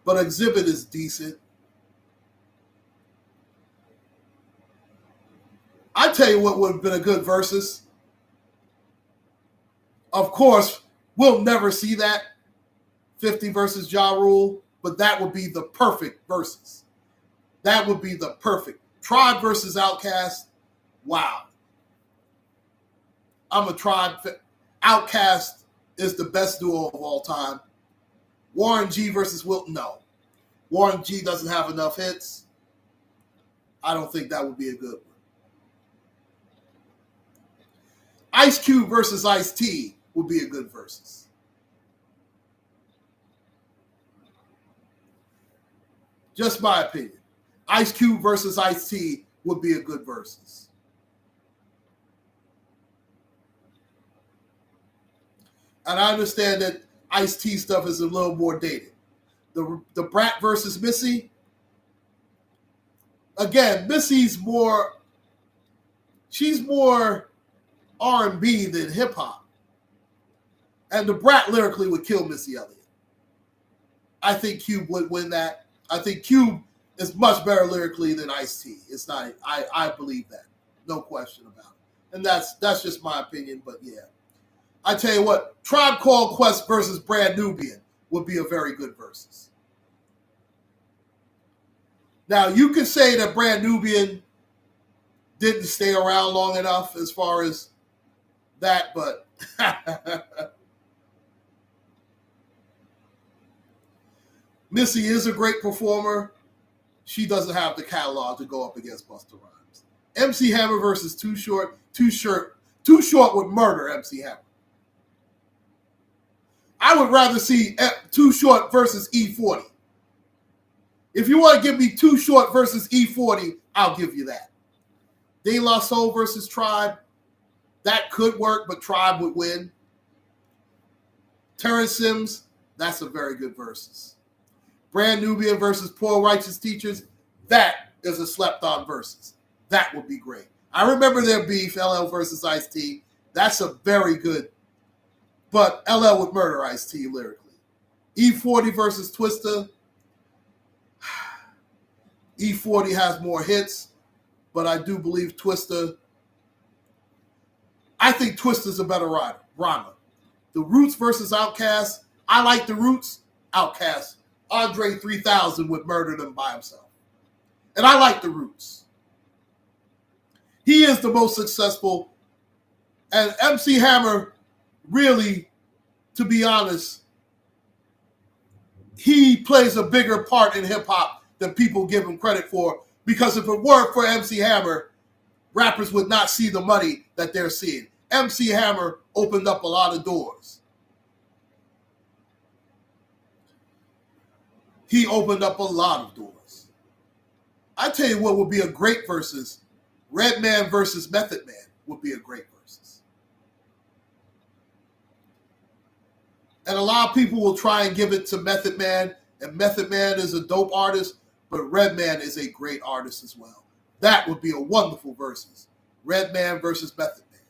But Exhibit is decent. I tell you what would have been a good versus. Of course, we'll never see that. 50 versus Ja Rule. But that would be the perfect versus. That would be the perfect. Tribe versus Outkast. Wow. I'm a Tribe. Outkast is the best duo of all time. Warren G versus Wilton. No. Warren G doesn't have enough hits. I don't think that would be a good one. Ice Cube versus Ice-T would be a good versus. Just my opinion. Ice Cube versus Ice-T would be a good versus. And I understand that Ice-T stuff is a little more dated. The Brat versus Missy. Again, Missy's more, she's more R&B than hip hop. And the Brat lyrically would kill Missy Elliott. I think Cube would win that. I think Cube is much better lyrically than Ice-T. It's not. I believe that, no question about it. And that's just my opinion. But yeah, I tell you what, Tribe Called Quest versus Brand Nubian would be a very good versus. Now you could say that Brand Nubian didn't stay around long enough as far as that, but Missy is a great performer. She doesn't have the catalog to go up against Busta Rhymes. MC Hammer versus Too Short. Too Short would murder MC Hammer. I would rather see Too Short versus E40. If you want to give me Too Short versus E40, I'll give you that. De La Soul versus Tribe. That could work, but Tribe would win. Terrence Sims. That's a very good versus. Brand Nubian versus Poor Righteous Teachers, that is a slept-on versus. That would be great. I remember their beef, LL versus Ice-T. That's a very good, but LL would murder Ice-T lyrically. E40 versus Twista. E40 has more hits, but I do believe Twista. I think Twista's a better rhymer. The Roots versus Outkast. I like the Roots. Outkast. Andre 3000 would murder them by himself. And I like the Roots. He is the most successful. And MC Hammer, really, to be honest, he plays a bigger part in hip-hop than people give him credit for. Because if it weren't for MC Hammer, rappers would not see the money that they're seeing. MC Hammer opened up a lot of doors. He opened up a lot of doors. I tell you what would be a great versus. Redman versus Method Man would be a great versus. And a lot of people will try and give it to Method Man, and Method Man is a dope artist, but Redman is a great artist as well. That would be a wonderful versus. Redman versus Method Man.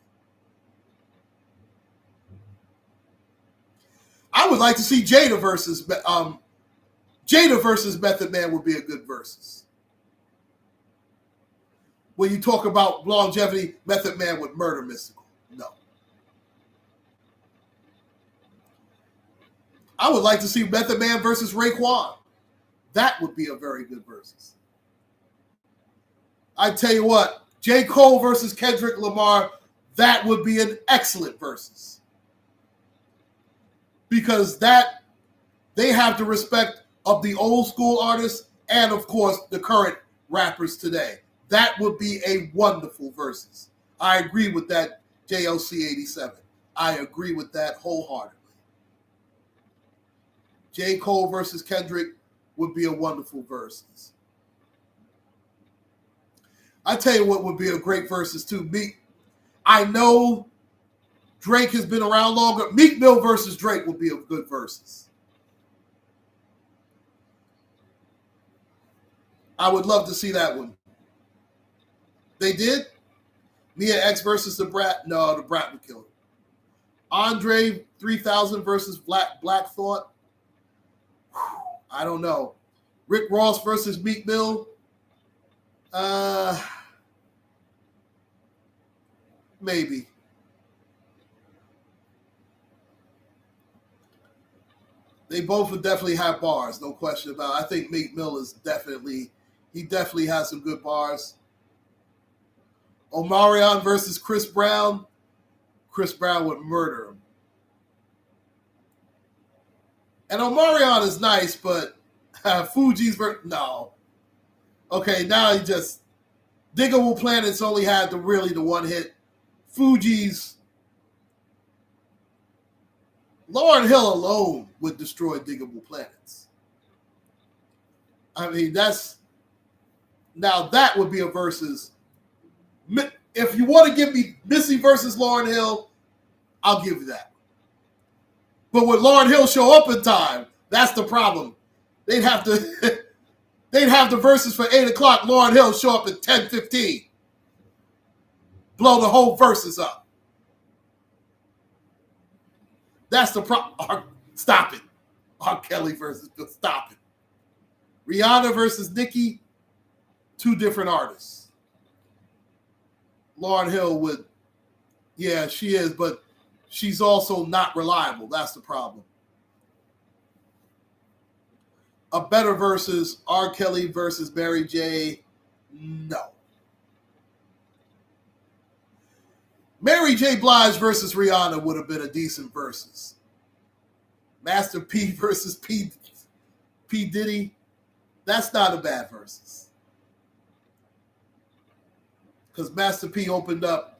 I would like to see Jada versus Method Man would be a good versus. When you talk about longevity, Method Man would murder Mystical. No. I would like to see Method Man versus Raekwon. That would be a very good versus. I tell you what, J. Cole versus Kendrick Lamar, that would be an excellent versus. Because that, they have the respect of the old school artists and, of course, the current rappers today. That would be a wonderful versus. I agree with that, JLC87. I agree with that wholeheartedly. J. Cole versus Kendrick would be a wonderful versus. I tell you what would be a great versus too. I know Drake has been around longer. Meek Mill versus Drake would be a good versus. I would love to see that one. They did? Mia X versus the Brat? No, the Brat would kill him. Andre 3000 versus Black Thought? Whew, I don't know. Rick Ross versus Meek Mill? Maybe. They both would definitely have bars, no question about it. I think Meek Mill is definitely has some good bars. Omarion versus Chris Brown. Chris Brown would murder him. And Omarion is nice, but Fuji's no. Okay, now he just Diggable Planets only had the one hit. Fuji's Lauryn Hill alone would destroy Diggable Planets. I mean, that would be a versus. If you want to give me Missy versus Lauryn Hill, I'll give you that. But would Lauryn Hill show up in time? That's the problem. They'd have the verses for 8 o'clock. Lauryn Hill show up at 10:15. Blow the whole verses up. That's the problem. Stop it. R. Kelly versus stop it. Rihanna versus Nicki, two different artists. Lauryn Hill would, yeah, she is, but she's also not reliable. That's the problem. A better versus R. Kelly versus Mary J. No. Mary J. Blige versus Rihanna would have been a decent versus. Master P versus P Diddy, that's not a bad versus. Because Master P opened up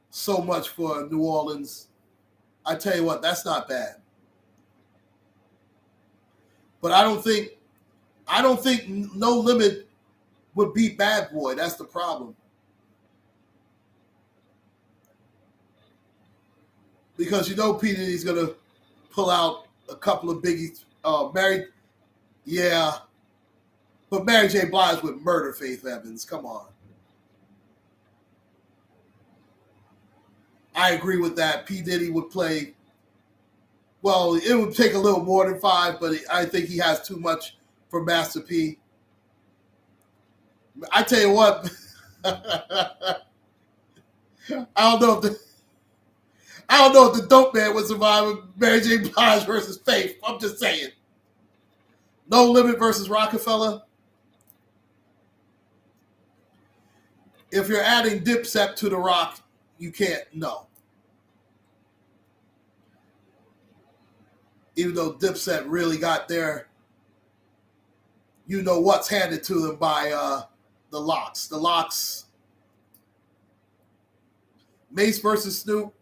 so much for New Orleans. I tell you what, that's not bad. But I don't think No Limit would beat Bad Boy. That's the problem. Because you know P. Diddy's going to pull out a couple of biggies. Yeah. But Mary J. Blige would murder Faith Evans. Come on. I agree with that. P. Diddy would play. Well, it would take a little more than 5, but I think he has too much for Master P. I tell you what. I don't know if the Dope Man would survive with Mary J. Blige versus Faith. I'm just saying. No Limit versus Rockefeller. If you're adding Dipset to the Rock, you can't. No. Even though Dipset really got their, what's handed to them by the Lox. The Lox Mace versus Snoop.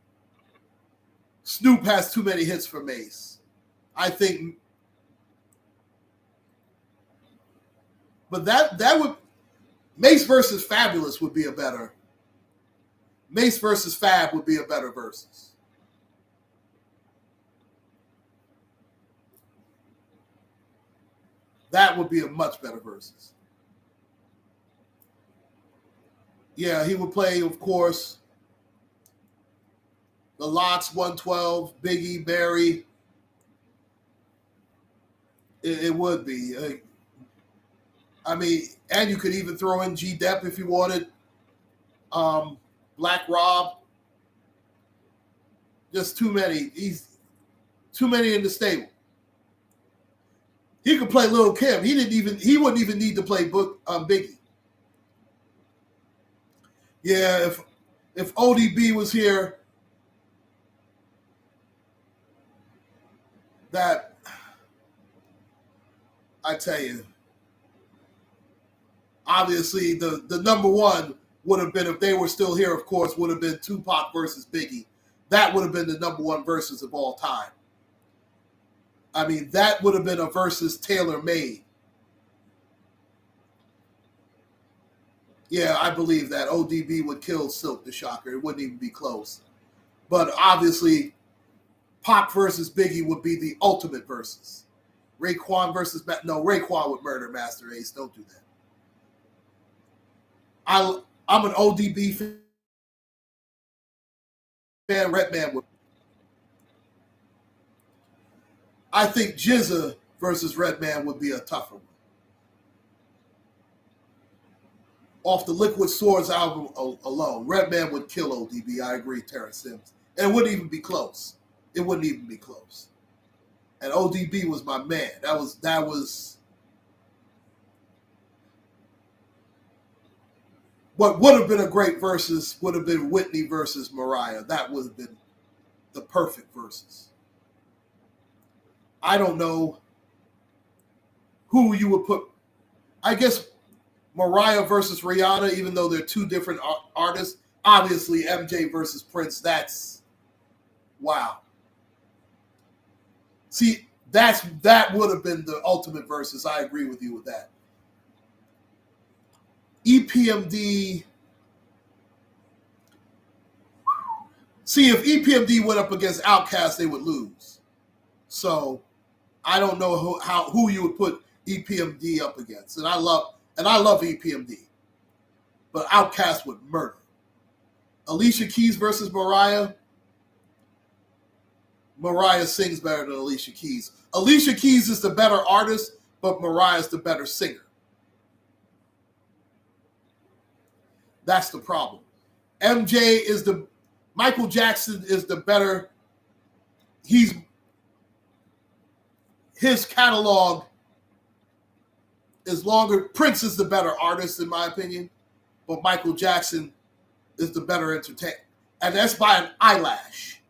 Snoop has too many hits for Mace. I think. But that would Mace versus Fabulous would be a better. Mace versus Fab would be a better versus. That would be a much better versus. Yeah, he would play, of course, the Lox, 112, Biggie, Barry. It would be. I mean, and you could even throw in G Dep if you wanted. Black Rob. Just too many. He's too many in the stable. He could play Lil' Kim. He wouldn't even need to play Biggie. Yeah, if ODB was here, that I tell you, obviously the number one would have been, if they were still here, of course, would have been Tupac versus Biggie. That would have been the number one versus of all time. I mean, that would have been a versus tailor-made. Yeah, I believe that ODB would kill Silk the Shocker. It wouldn't even be close. But obviously, Pac versus Biggie would be the ultimate versus. Raekwon versus... No, Raekwon would murder Master Ace. Don't do that. I'm an ODB fan. Redman would... I think Jizza versus Redman would be a tougher one. Off the Liquid Swords album alone, Redman would kill ODB. I agree, Terrence Sims. And it wouldn't even be close. It wouldn't even be close. And ODB was my man. That was what would have been a great versus would have been Whitney versus Mariah. That would have been the perfect versus. I don't know who you would put. I guess Mariah versus Rihanna, even though they're two different artists. Obviously, MJ versus Prince, that's wow. See, that would have been the ultimate versus. I agree with you with that. EPMD. See, if EPMD went up against Outkast, they would lose. So I don't know who you would put EPMD up against. And I love EPMD. But Outkast would murder. Alicia Keys versus Mariah. Mariah sings better than Alicia Keys. Alicia Keys is the better artist, but Mariah's the better singer. That's the problem. Michael Jackson is the better. His catalog is longer. Prince is the better artist, in my opinion, but Michael Jackson is the better entertainer. And that's by an eyelash.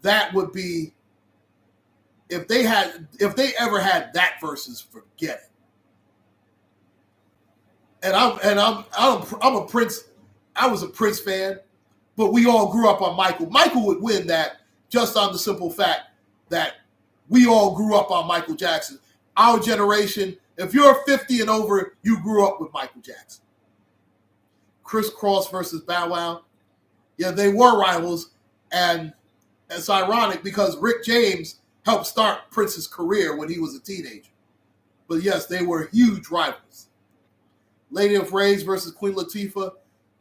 That would be, if they ever had that versus, forget it. And I'm a Prince. I was a Prince fan, but we all grew up on Michael. Michael would win that just on the simple fact that we all grew up on Michael Jackson. Our generation, if you're 50 and over, you grew up with Michael Jackson. Criss Cross versus Bow Wow. Yeah, they were rivals, and it's ironic because Rick James helped start Prince's career when he was a teenager. But yes, they were huge rivals. Lady of Rage versus Queen Latifah.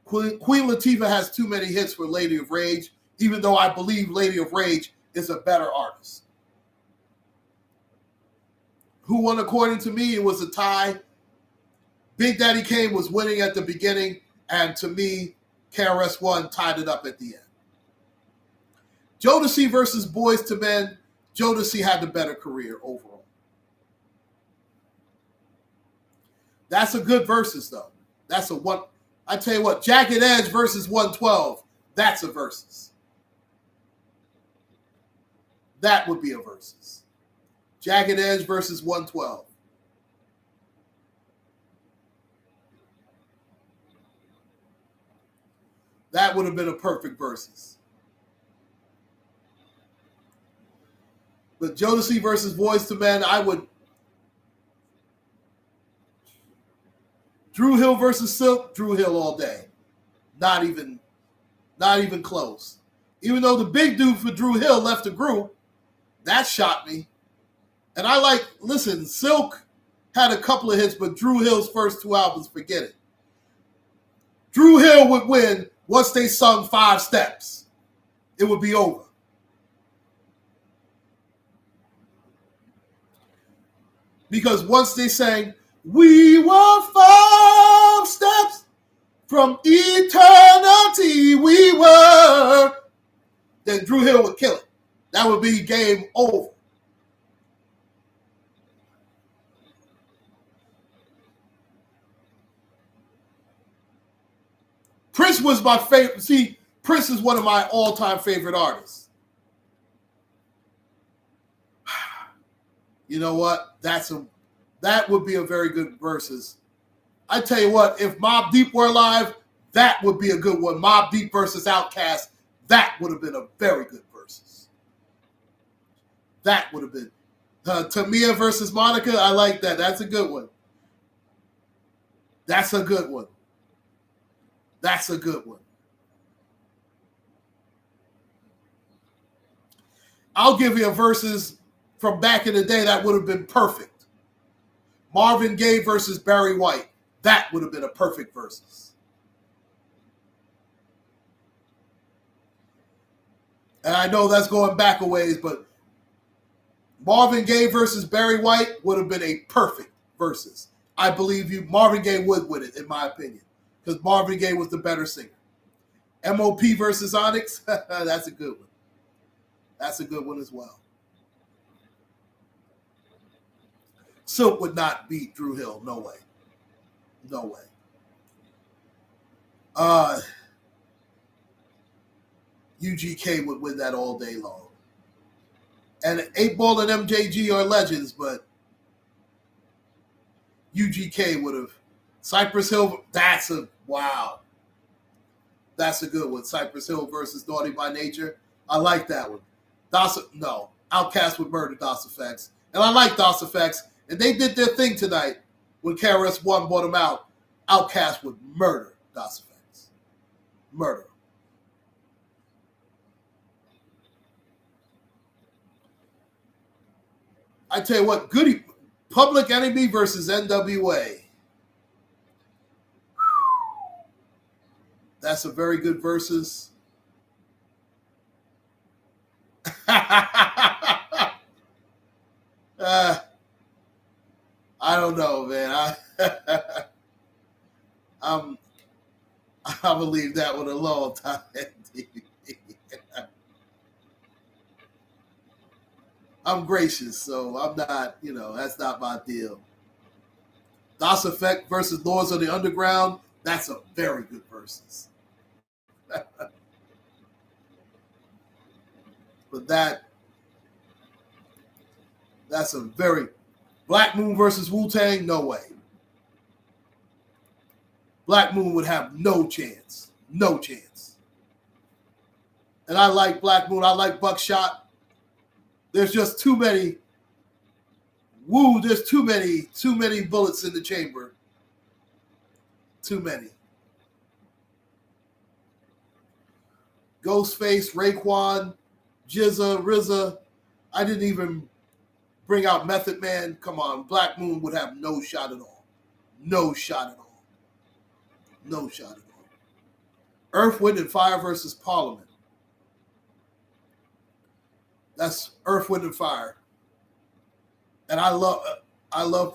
Queen Latifah has too many hits for Lady of Rage, even though I believe Lady of Rage is a better artist. Who won according to me? It was a tie. Big Daddy Kane was winning at the beginning, and to me, KRS-One tied it up at the end. Jodeci versus Boyz II Men. Jodeci had the better career overall. That's a good versus, though. That's a one. I tell you what, Jagged Edge versus 112. That's a versus. That would be a versus. Jagged Edge versus 112. That would have been a perfect versus. But Jodeci versus Boyz II Men, I would. Drew Hill versus Silk, Drew Hill all day. Not even close. Even though the big dude for Drew Hill left the group, that shot me. And listen, Silk had a couple of hits, but Drew Hill's first 2 albums, forget it. Drew Hill would win once they sung 5 Steps. It would be over. Because once they sang, we were 5 steps from eternity, we were, then Drew Hill would kill it. That would be game over. Prince was my favorite. See, Prince is one of my all-time favorite artists. You know what? That would be a very good versus. I tell you what, if Mobb Deep were alive, that would be a good one. Mobb Deep versus Outkast, that would have been a very good versus. That would have been. Tamia versus Monica, I like that. That's a good one. That's a good one. That's a good one. I'll give you a versus from back in the day that would have been perfect. Marvin Gaye versus Barry White. That would have been a perfect versus. And I know that's going back a ways, but Marvin Gaye versus Barry White would have been a perfect versus. I believe Marvin Gaye would win it, in my opinion, because Marvin Gaye was the better singer. MOP versus Onyx, that's a good one. That's a good one as well. Silk would not beat Drew Hill. No way. No way. UGK would win that all day long. And 8-Ball and MJG are legends, but UGK would have. Cypress Hill, wow. That's a good one. Cypress Hill versus Naughty by Nature. I like that one. Outkast would murder DOS Effects. And I like DOS Effects. And they did their thing tonight when KRS-One brought them out. Outkast would murder DOS Effects. Murder. I tell you what, Public Enemy versus NWA. That's a very good versus. I don't know, man. I'm gonna leave that one alone. I'm gracious, so I'm not, that's not my deal. DOS Effect versus Lords of the Underground, that's a very good versus. But that's a very... Black Moon versus Wu-Tang, no way. Black Moon would have no chance. No chance. And I like Black Moon. I like Buckshot. There's just too many. There's too many bullets in the chamber. Too many. Ghostface, Raekwon, Jizza, RZA. I didn't even bring out Method Man. Come on. Black Moon would have no shot at all. No shot at all. No shot at all. Earth, Wind, and Fire versus Parliament. That's Earth, Wind, and Fire. And I love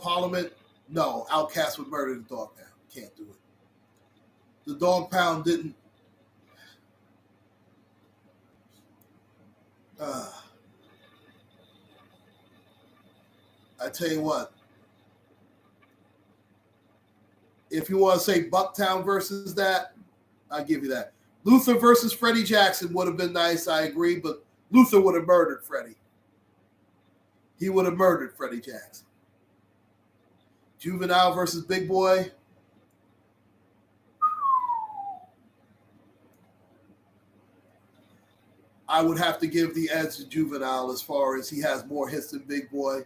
Parliament. No, Outkast would murder the Dog Pound. Can't do it. The Dog Pound didn't. I tell you what. If you want to say Bucktown versus that, I'll give you that. Luther versus Freddie Jackson would have been nice, I agree, but Luther would have murdered Freddie. He would have murdered Freddie Jackson. Juvenile versus Big Boy. I would have to give the edge to Juvenile as far as he has more hits than Big Boy.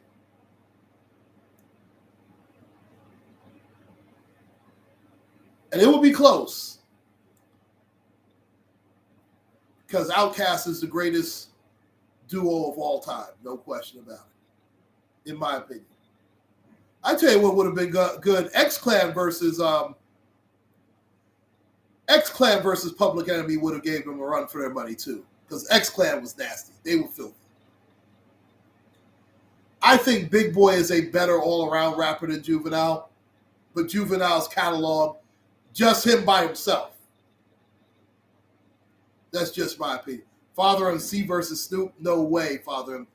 And it will be close. Because Outkast is the greatest duo of all time. No question about it. In my opinion. I tell you what would have been good. X-Clan versus Public Enemy would have gave them a run for their money too. Because X-Clan was nasty. They were filthy. I think Big Boy is a better all-around rapper than Juvenile. But Juvenile's catalog, just him by himself. That's just my opinion. Father MC versus Snoop, no way. Father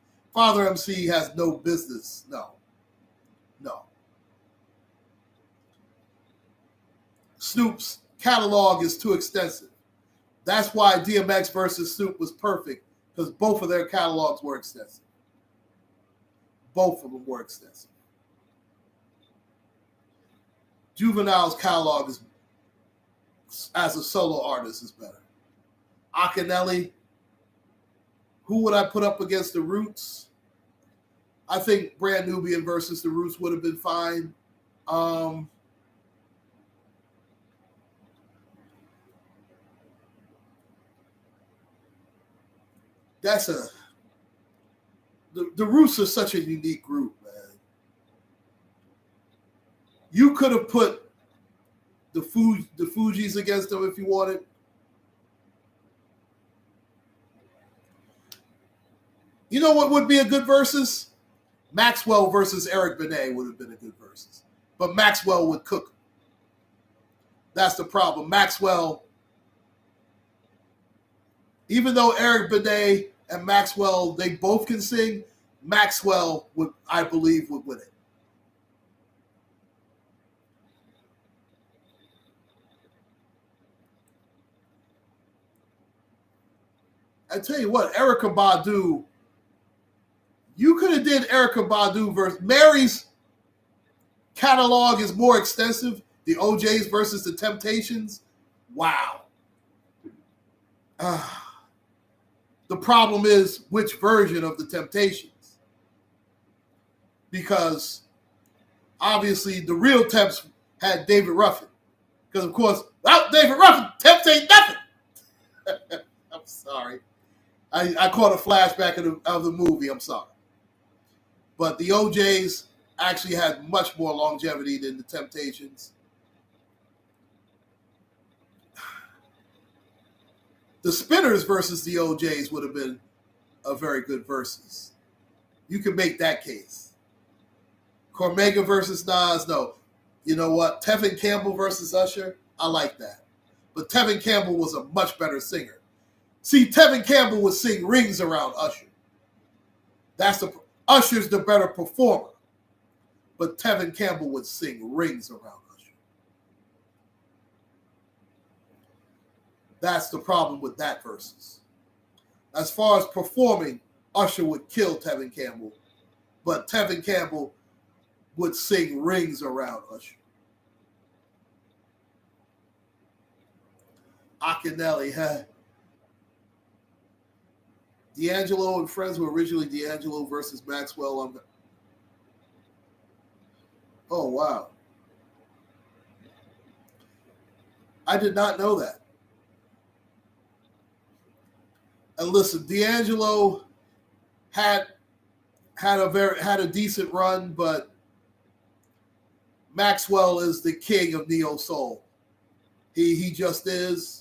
MC has no business. No. Snoop's catalog is too extensive. That's why DMX versus Snoop was perfect, because both of their catalogs were extensive. Both of them were extensive. Juvenile's catalog is, as a solo artist, is better. Akinelli, who would I put up against the Roots? I think Brand Nubian versus the Roots would have been fine. The Roots are such a unique group, man. You could have put the Fugees against them if you wanted. You know what would be a good versus? Maxwell versus Eric Benet would have been a good versus. But Maxwell would cook. That's the problem. Maxwell, even though Eric Benet and Maxwell, they both can sing, Maxwell would, I believe, would win it. I tell you what, Erykah Badu, you could have did Erykah Badu versus Mary's catalog is more extensive. The OJs versus the Temptations. Wow. The problem is which version of the Temptations. Because obviously the real Temps had David Ruffin. Because of course, without David Ruffin, Temps ain't nothing. I'm sorry. I caught a flashback of the movie. I'm sorry. But the OJs actually had much more longevity than the Temptations. The Spinners versus the OJs would have been a very good versus. You can make that case. Cormega versus Nas, no. You know what? Tevin Campbell versus Usher, I like that. But Tevin Campbell was a much better singer. See, Tevin Campbell would sing rings around Usher. Usher's the better performer. But Tevin Campbell would sing rings around Usher. That's the problem with that versus. As far as performing, Usher would kill Tevin Campbell. But Tevin Campbell would sing rings around Usher. Akinelli, D'Angelo and Friends were originally D'Angelo versus Maxwell. Oh, wow. I did not know that. And listen, D'Angelo had a decent run, but Maxwell is the king of neo soul. He just is.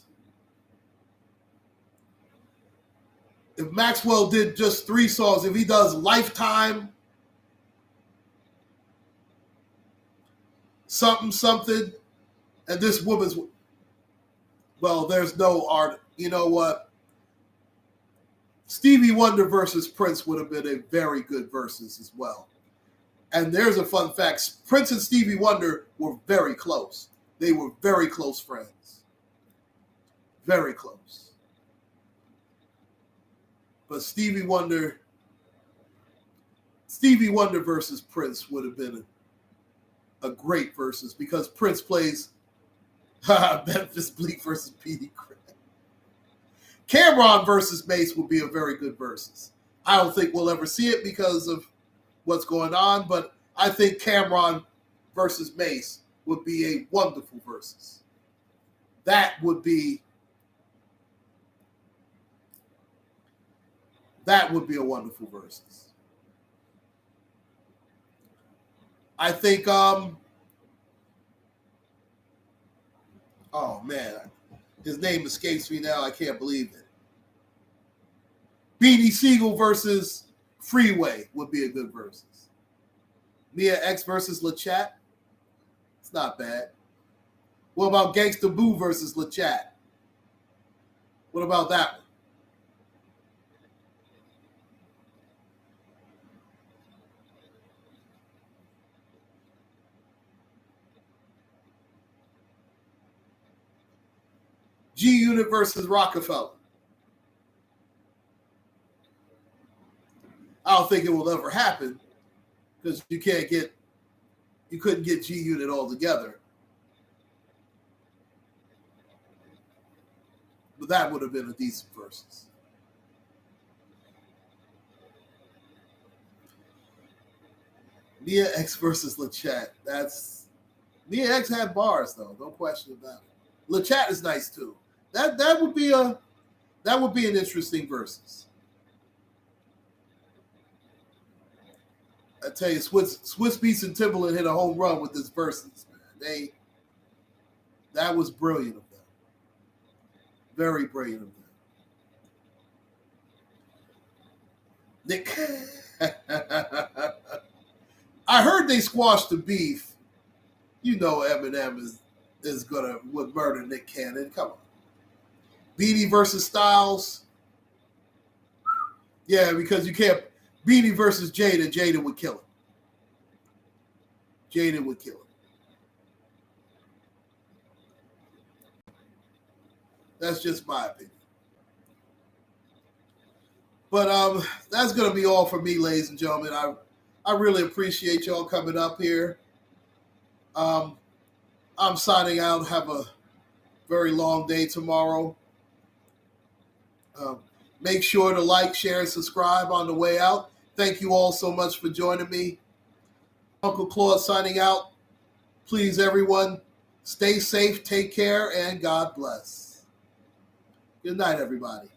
If Maxwell did just 3 songs, if he does Lifetime, something, and this woman's, well, there's no art. You know what? Stevie Wonder versus Prince would have been a very good versus as well. And there's a fun fact. Prince and Stevie Wonder were very close. They were very close friends. Very close. But Stevie Wonder versus Prince would have been a great versus because Prince plays Memphis Bleak versus Petey Craig. Cameron versus Mace would be a very good versus. I don't think we'll ever see it because of what's going on, but I think Cameron versus Mace would be a wonderful versus. That would be a wonderful versus. I think oh man, his name escapes me now. I can't believe it. Beanie Siegel versus Freeway would be a good versus. Mia X versus LeChat. It's not bad. What about Gangsta Boo versus LeChat? What about that one? G-Unit versus Rockefeller. I don't think it will ever happen because you couldn't get G-Unit all together. But that would have been a decent versus. Mia X versus LeChat. Mia X had bars though, no question about it. LeChat is nice too. That would be an interesting versus. I tell you, Swiss Beats and Timbaland hit a home run with this versus, man. That was brilliant of them. Very brilliant of them. Nick, I heard they squashed the beef. You know Eminem would murder Nick Cannon. Come on. Beanie versus Styles. Yeah, because you can't. Beanie versus Jada would kill him. Jada would kill him. That's just my opinion. But that's going to be all for me, ladies and gentlemen. I really appreciate y'all coming up here. I'm signing out. Have a very long day tomorrow. Make sure to like, share, and subscribe on the way out. Thank you all so much for joining me. UncleClaude signing out. Please, everyone, stay safe, take care, and God bless. Good night, everybody.